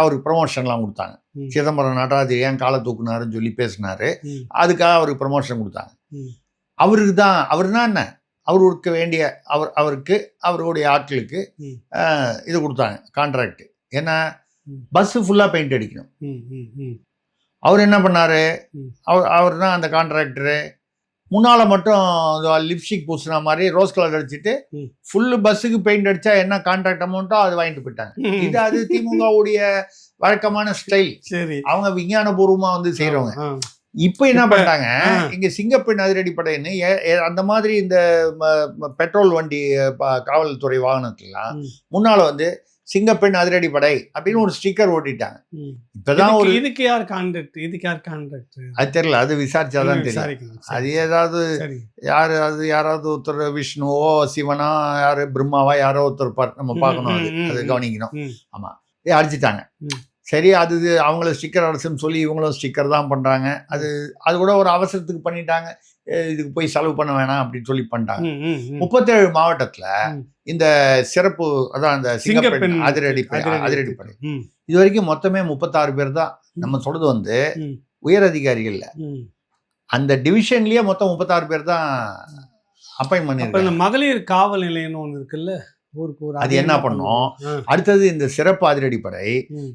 அவருக்கு ப்ரமோஷன்லாம் கொடுத்தாங்க. சிதம்பரம் நடராஜர் ஏன் காலை தூக்குனாருன்னு சொல்லி பேசினாரு, அதுக்காக அவருக்கு ப்ரமோஷன் கொடுத்தாங்க. அவருக்கு தான் அவர்னா என்ன, அவருக்கு வேண்டிய அவருக்கு அவருடைய ஆட்களுக்கு இது கொடுத்தாங்க கான்ட்ராக்ட். ஏன்னா பஸ் ஃபுல்லா பெயிண்ட் அடிக்கணும். அவர் என்ன பண்ணாரு, அவர் தான் அந்த கான்ட்ராக்டரு. முன்னால மட்டும் லிப்ஸ்டிக் பூசின மாதிரி ரோஸ் கலர் அடிச்சுட்டு ஃபுல்லு பஸ்ஸுக்கு பெயிண்ட் அடிச்சா என்ன கான்ட்ராக்ட் அமௌண்ட்டோ அது வாங்கிட்டு போயிட்டாங்க. இது அது திமுகவுடைய வழக்கமான ஸ்டைல். அவங்க விஞ்ஞானபூர்வமா வந்து செய்யறவங்க. இப்ப என்ன பண்ணிட்டாங்க, இங்க சிங்கப்பெண் அதிரடிப்படைன்னு அந்த மாதிரி இந்த பெட்ரோல் வண்டி காவல்துறை வாகனத்துலாம் முன்னால வந்து சிங்கப்பெண் அதிரடிப்படை அப்படின்னு ஒரு ஸ்டிக்கர் ஓட்டிட்டாங்க. இப்பதான் ஒரு இதுக்கு யார் கான்ட்ராக்ட், அது தெரியல, அது விசாரிச்சாதான் தெரியும். அது ஏதாவது யாராவது ஒருத்தர் விஷ்ணுவோ சிவனா யாரு பிரம்மாவா யாரோ ஒருத்தர் நம்ம பார்க்கணும், அது கவனிக்கணும். ஆமா, அடிச்சுட்டாங்க. சரி, அது அவங்கள ஸ்டிக்கர் அரசுன்னு சொல்லி இவங்களும் ஸ்டிக்கர் தான் பண்ணுறாங்க. அது கூட ஒரு அவசரத்துக்கு பண்ணிட்டாங்க. இதுக்கு போய் செலவு பண்ண வேணாம் அப்படின்னு சொல்லி பண்ணிட்டாங்க. 37 மாவட்டத்தில் இந்த சிறப்பு, அதான் அந்த சிங்கப்பெண் அதிரடிப்படை இது வரைக்கும் மொத்தமே 36 பேர் தான். நம்ம சொல்றது வந்து உயர் அதிகாரிகள் இல்ல, அந்த டிவிஷன்லயே மொத்தம் 36 பேர் தான் அப்பாயின்ட் பண்ணிருக்காங்க. மகளிர் காவல் நிலையம்னு ஒன்று இருக்குல்ல, அது என்ன பண்ணும்? அடுத்தது இந்த சிறப்பு அதிரடிப்படை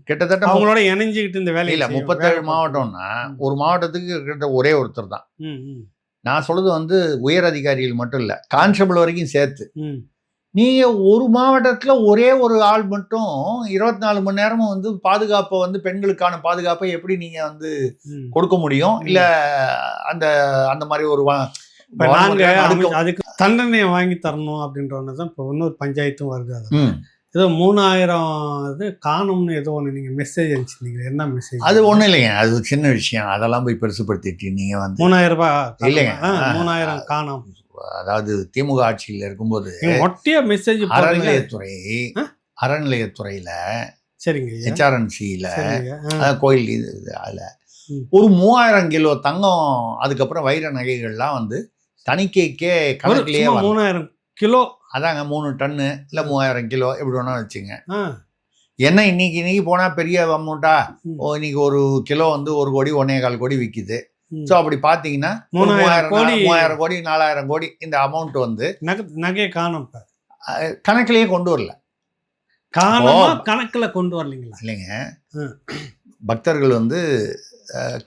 கிட்டத்தட்ட அவங்களோட இணைஞ்சுக்கிட்டு இந்த வேலையில 37 மாவட்டம்னா ஒரு மாவட்டத்துக்கு கிட்ட ஒரே ஒருத்தர் தான். நான் சொல்றது வந்து உயர் அதிகாரிகள் மட்டும் இல்ல, கான்ஸ்டபிள் வரைக்கும் சேர்த்து. நீங்க ஒரு மாவட்டத்துல ஒரே ஒரு ஆள் மட்டும் 24 மணி நேரமும் வந்து பாதுகாப்பை வந்து பெண்களுக்கான பாதுகாப்பை எப்படி நீங்க வந்து கொடுக்க முடியும்? இல்ல அந்த அந்த மாதிரி ஒரு அதுக்கு தண்டனையை வாங்கி தரணும் அப்படின்றதான் இப்போ இன்னொரு பஞ்சாயத்தும் வருது. அது ஏதோ 3000 இது காணும்னு ஏதோ ஒன்று நீங்கள் மெசேஜ் அனுப்பிச்சிருந்தீங்க. என்ன மெசேஜ்? அது ஒன்றும் இல்லைங்க, அது சின்ன விஷயம். அதெல்லாம் போய் பெருசுப்படுத்திட்டு நீங்கள் வந்து 3000 ரூபாய் இல்லைங்க, 3000 காணும். அதாவது திமுக ஆட்சியில் இருக்கும்போது ஒட்டிய மெசேஜ் அறநிலையத்துறையில் சரிங்க HRNCயில் கோயில் அதில் ஒரு 3000 கிலோ தங்கம், அதுக்கப்புறம் வைர நகைகள்லாம் வந்து தணிக்கைக்கே கணக்கிலேயே 3000 கிலோ, அதாங்க 3 டன்னு இல்லை 3000 கிலோ எப்படி வேணா வச்சுங்க. என்ன இன்னைக்கு போனால் பெரிய அமௌண்ட்டா? இன்னைக்கு ஒரு கிலோ வந்து 1 கோடி 1.25 கோடி விற்கிது. ஸோ அப்படி பார்த்தீங்கன்னா 3000 கோடி 4000 கோடி இந்த அமௌண்ட் வந்து நகையை காணும் கணக்கிலேயே கொண்டு வரல. கணக்கில் கொண்டு வரலீங்களா? இல்லைங்க, பக்தர்கள் வந்து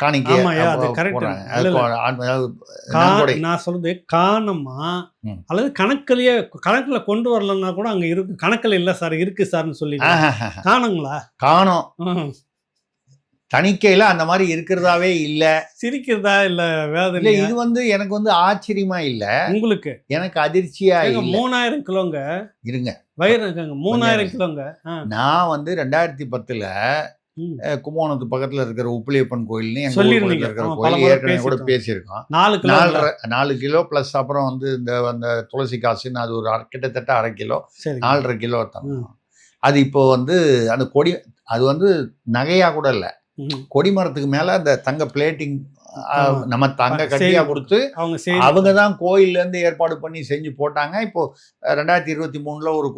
காணிக்கை நான் சொல்றது காணமா அல்லது கணக்குல கொண்டு வரலன்னா கூட அங்க இருக்கு, கணக்குல இல்ல சார் இருக்கு சார்னு சொல்லி காணுங்களா? காணும், தணிக்கையில அந்த மாதிரி இருக்கிறதாவே இல்ல. சிரிக்கிறதா இல்ல வேதனை? இது வந்து எனக்கு வந்து ஆச்சரியமா இல்ல, உங்களுக்கு எனக்கு அதிர்ச்சியா இல்ல. 3000 கிலோங்க இருங்க, வயிறு 3000 கிலோங்க. நான் வந்து 2010 கும்போணத்து பக்கத்துல இருக்கிற உப்பிலியப்பன் கோயில்னு இருக்கிற கோயில் ஏற்கனவே கூட பேசியிருக்கோம். 4 கிலோ பிளஸ் அப்புறம் வந்து அந்த துளசி காசுன்னு அது ஒரு கிட்டத்தட்ட 1/2 கிலோ 4.5 கிலோ தங்கம். அது இப்போ வந்து அந்த கொடி, அது வந்து நகையா கூட இல்ல, கொடிமரத்துக்கு மேல அந்த தங்க பிளேட்டிங் நம்ம தங்க கட்டியா கொடுத்து அவங்க தான் கோயில்ல இருந்து ஏற்பாடு பண்ணி செஞ்சு போட்டாங்க. இப்போ 2023 ஒரு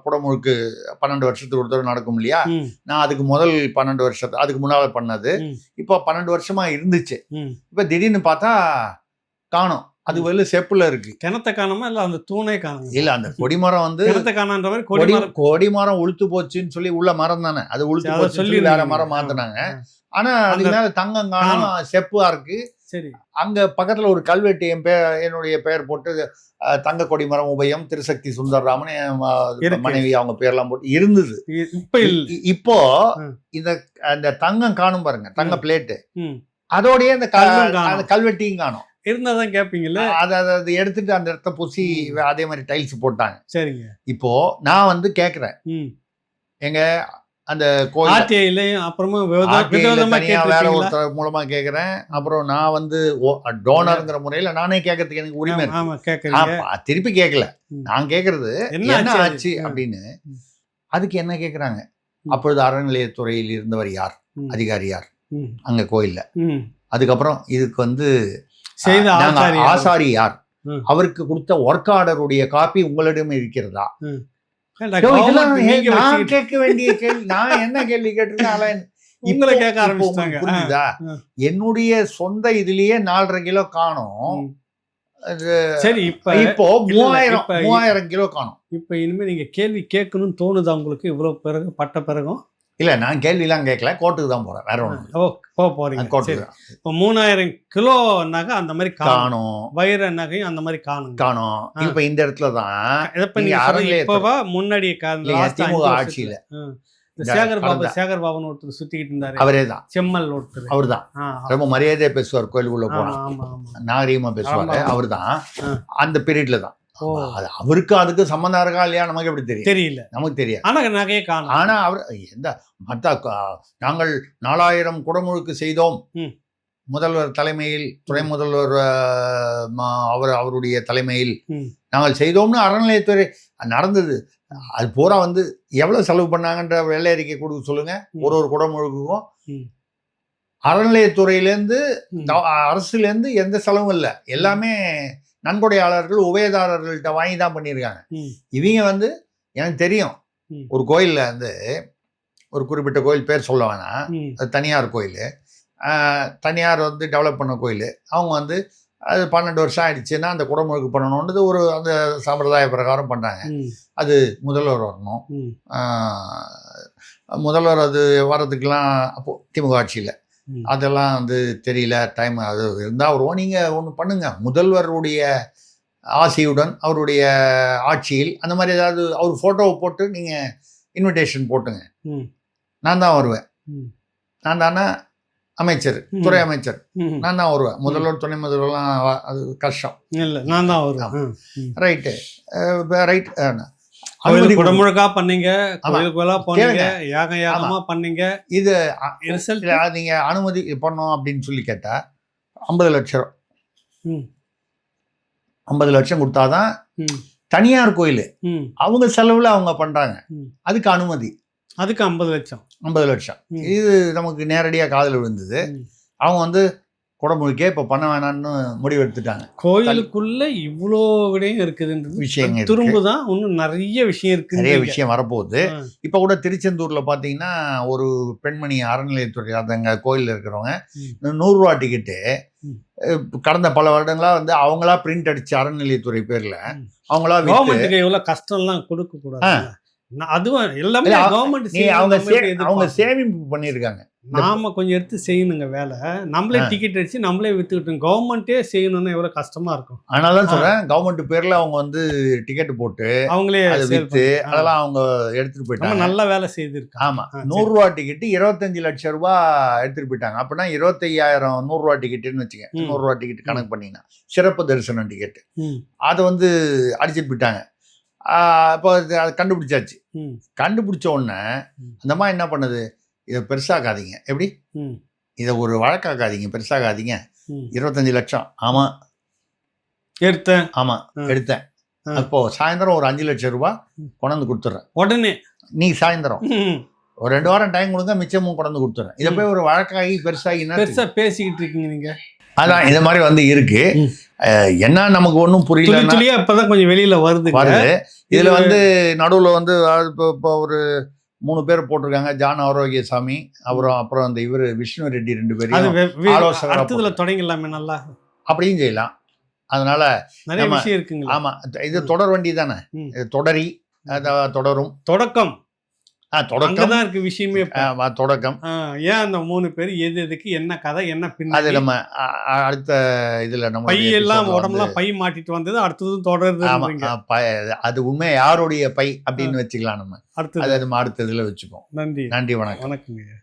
குடமுழுக்கு 12 வருஷத்துக்கு ஒரு தடவை நடக்கும் இல்லையா? நான் அதுக்கு முதல் 12 வருஷத்து அதுக்கு முன்னால பண்ணது. இப்போ 12 வருஷமா இருந்துச்சு. இப்ப திடீர்னு பார்த்தா காணோம். அது வெளில செப்புல இருக்கு. கிணத்த காணாம இல்ல அந்த தூணே காணும்? இல்ல, அந்த கொடிமரம் வந்து காணான்ற மாதிரி கொடிமரம் உளுத்து போச்சுன்னு சொல்லி உள்ள மரம் தானே, அது உளுத்து போச்சு சொல்லி வேற மரம் மாத்தினாங்க. ஆனா அதுக்கு மேல தங்கம் காணும், செப்பா இருக்கு. சரி, அங்க பக்கத்துல ஒரு கல்வெட்டு என்னுடைய பெயர் போட்டு தங்க கொடிமரம் உபயம் திருசக்தி சுந்தரராமன் மனைவி அவங்க பேர்லாம் போட்டு இருந்தது. இப்போ இந்த தங்கம் காணும் பாருங்க, தங்க பிளேட்டு, அதோடய அந்த கல்வெட்டியும் காணும். இருந்தாதான் கேட்பீங்கல்ல, அதை எடுத்துட்டு அந்த இடத்த பூசி அதே மாதிரி டைல்ஸ் போட்டாங்க. சரிங்க. இப்போ நான் வந்து கேக்குறேன், எங்க அந்த கோயில் அப்புறமா வேற ஒருத்தர் மூலமா கேக்குறேன். அப்புறம் நான் வந்து டோனர்ங்கிற முறையில நானே கேட்கறதுக்கு எனக்கு உரிமை இருக்கு. திருப்பி கேட்கல, நான் கேக்குறது என்ன ஆச்சு அப்படின்னு. அதுக்கு என்ன கேக்குறாங்க, அப்பொழுது அறநிலையத்துறையில் இருந்தவர் யார், அதிகாரி யார் அங்க கோயில்ல, அதுக்கப்புறம் இதுக்கு வந்து ஆசாரி யார், அவருக்கு கொடுத்த ஒர்க் ஆர்டருடைய காப்பி உங்களிடம் இருக்கிறதா? நான் கேட்க வேண்டிய கேள்வி, நான் என்ன கேள்வி கேட்டிருக்கேன் உங்களை கேட்க ஆரம்பிச்சாங்க. புரியுதா? என்னுடைய சொந்த இதுலயே 4.5 கிலோ காணும். சரி, இப்போ 3000 கிலோ காணும். இப்ப இனிமே நீங்க கேள்வி கேட்கணும்னு தோணுதா உங்களுக்கு? இவ்வளவு பிறகு பட்ட பிறகும் இல்ல, நான் கேள்விலாம் கேட்கல, கோர்ட்டுக்கு தான் போறேன், வேற ஒண்ணு போறீங்க. கோர்ட்டுக்கு. இப்போ 3000 கிலோ நகை அந்த மாதிரி காணும், வைர நகையும் அந்த மாதிரி காணும். இப்ப இந்த இடத்துல தான் முன்னாடி திமுக ஆட்சியில சேகர் பாபுன்னு ஒருத்தர் சுத்திக்கிட்டு இருந்தாரு, அவரே தான், செம்மல் ஒருத்தர், அவர் தான் ரொம்ப மரியாதையா பேசுவார், கோயிலுக்குள்ள போனா நாகரீகமா பேசுவாரு, அவர் தான் அந்த பீரியட்ல தான். அவருக்கு அதுக்கு சம்பந்தம் இருக்கா இல்லையா நமக்கு எப்படி தெரியல, நமக்கு தெரியாது. ஆனா அவர் எந்த நாங்கள் 4000 குடமுழுக்கு செய்தோம், முதல்வர் தலைமையில், துணை முதல்வர் அவருடைய தலைமையில் நாங்கள் செய்தோம்னு அறநிலையத்துறை நடந்தது. அது பூரா வந்து எவ்வளவு செலவு பண்ணாங்கன்ற வெள்ளை அறிக்கை கொடுக்க சொல்லுங்க. ஒரு குடமுழுக்குக்கும் அறநிலையத்துறையிலேருந்து அரசுலேருந்து எந்த செலவும் இல்லை. எல்லாமே நன்கொடையாளர்கள் உபயதாரர்கள்ட்ட வாங்கி தான் பண்ணியிருக்காங்க. இவங்க வந்து எனக்கு தெரியும், ஒரு கோயிலில் வந்து ஒரு குறிப்பிட்ட கோயில் பேர் சொல்ல வேணாம், அது தனியார் கோயில், தனியார் வந்து டெவலப் பண்ண கோயில். அவங்க வந்து அது 12 வருஷம் ஆயிடுச்சுன்னா அந்த குடமுழுக்கு பண்ணணுன்றது ஒரு அந்த சம்பிரதாய பிரகாரம் பண்ணுறாங்க. அது முதல்வர் வரணும். முதல்வர் அது வர்றதுக்கெலாம் அப்போது திமுக ஆட்சியில் அதெல்லாம் வந்து தெரியல, டைம் அது இருந்தால் வருவோம். நீங்கள் ஒன்று பண்ணுங்கள், முதல்வருடைய ஆசையுடன் அவருடைய ஆட்சியில் அந்த மாதிரி ஏதாவது அவர் ஃபோட்டோவை போட்டு நீங்கள் இன்விடேஷன் போட்டுங்க. நான் தான் வருவேன். நான் தானே அமைச்சர், துறை அமைச்சர், நான் தான் வருவேன். முதல்வர் துணை முதல்வர்லாம் அது கஷ்டம் இல்லை, நான் தான் வருவேன். Right right. குடமுழுக்கா பண்ணீங்க, யாகமா பண்ணீங்க, இது நீங்க அனுமதி பண்ணோம் அப்படின்னு சொல்லி கேட்டா 50 லட்சம் 50 லட்சம் கொடுத்தாதான் தனியார் கோயில் அவங்க செலவுல அவங்க பண்றாங்க. அதுக்கு அனுமதி, அதுக்கு 50 லட்சம். இது நமக்கு நேரடியாக காதில் விழுந்தது. அவங்க வந்து குடமுழுக்கே இப்போ பண்ண வேணான்னு முடிவு எடுத்துட்டாங்க. கோயிலுக்குள்ள இவ்வளோ விடயம் இருக்குதுன்றது விஷயங்கள் திரும்ப தான் இன்னும் நிறைய விஷயம் இருக்கு, நிறைய விஷயம் வரப்போகுது. இப்போ கூட திருச்செந்தூரில் பார்த்தீங்கன்னா ஒரு பெண்மணி அறநிலையத்துறை அதங்க கோயிலில் இருக்கிறவங்க 100 ரூபா டிக்கெட்டு கடந்த பல வருடங்களாக வந்து அவங்களா பிரிண்ட் அடிச்சு அறநிலையத்துறை பேரில் அவங்களா கவர்மெண்ட்டுக்கு எவ்வளோ கஷ்டம்லாம் கொடுக்கக்கூடாது. அதுவும் எல்லாமே அவங்க சேமிப்பு பண்ணியிருக்காங்க. நாம கொஞ்சம் எடுத்து செய்யணுங்க வேலை. நம்மளே டிக்கெட் அடிச்சு நம்மளே வித்துக்கிட்டோம். கவர்மெண்ட்டே செய்யணும்னா எவ்வளவு கஷ்டமா இருக்கும். அதனால தான் சொல்றேன், கவர்மெண்ட் பேர்ல அவங்க வந்து டிக்கெட் போட்டு அவங்களே வித்து அதெல்லாம் அவங்க எடுத்துட்டு போயிட்டாங்க. நல்ல வேலை செய்திருக்காங்க. ஆமா, 100 ரூபா டிக்கெட் 25 லட்சம் ரூபாய் எடுத்துட்டு போயிட்டாங்க. அப்படின்னா 25,000 100 ரூபா டிக்கெட்டுன்னு வச்சுக்க, 100 ரூபா டிக்கெட் கணக்கு பண்ணீங்கன்னா சிறப்பு தரிசனம் டிக்கெட் அதை வந்து அடிச்சுட்டு போயிட்டாங்க. இப்போ அதை கண்டுபிடிச்சாச்சு. கண்டுபிடிச்ச உடனே அந்த மாதிரி என்ன பண்ணுது, இதை பெருசாக்காதீங்க, எப்படி இதை ஒரு வழக்காக்காதீங்க, பெருசாக்காதீங்க. 25 லட்சம் ஆமா எடுத்தேன். அப்போ சாயந்தரம் ஒரு 5 லட்சம் ரூபாய் கொண்டாந்து கொடுத்துட்றேன் உடனே. நீ சாயந்தரம் ஒரு 2 வாரம் டைம் கொடுங்க, மிச்சமும் கொண்டாந்து கொடுத்துட்றேன். இதை போய் ஒரு வழக்காகி பெருசா பேசிக்கிட்டு இருக்கீங்க நீங்க. அதான் இது மாதிரி வந்து இருக்கு. என்ன நமக்கு ஒன்றும் புரியல, இப்பதான் கொஞ்சம் வெளியில வருது. இதுல வந்து நடுவில் வந்து இப்போ ஒரு 3 பேர் போட்டிருக்காங்க. ஜான் ஆரோக்கியசாமி, அப்புறம் அந்த இவர் விஷ்ணு ரெட்டி 2 பேரும் ஆலோசனை தொடங்கலாமே, நல்லா அப்படியும் செய்யலாம். அதனால நிறைய விஷயம் இருக்குங்க. ஆமா, இது தொடர் வண்டி தானே, தொடரி தொடரும் தொடக்கம் தான் இருக்கு விஷயமே. தொடக்கம் ஏன் அந்த 3 பேர் எதுக்கு என்ன கதை என்ன பின்ன, அது நம்ம அடுத்த இதுல நம்ம பையெல்லாம் உடம்புலாம் பை மாட்டிட்டு வந்தது அடுத்தது தொடருது. அது உண்மை யாருடைய பை அப்படின்னு வச்சுக்கலாம். நம்ம அடுத்தது நம்ம அடுத்த இதுல வச்சுப்போம். நன்றி, வணக்கம். வணக்கங்க.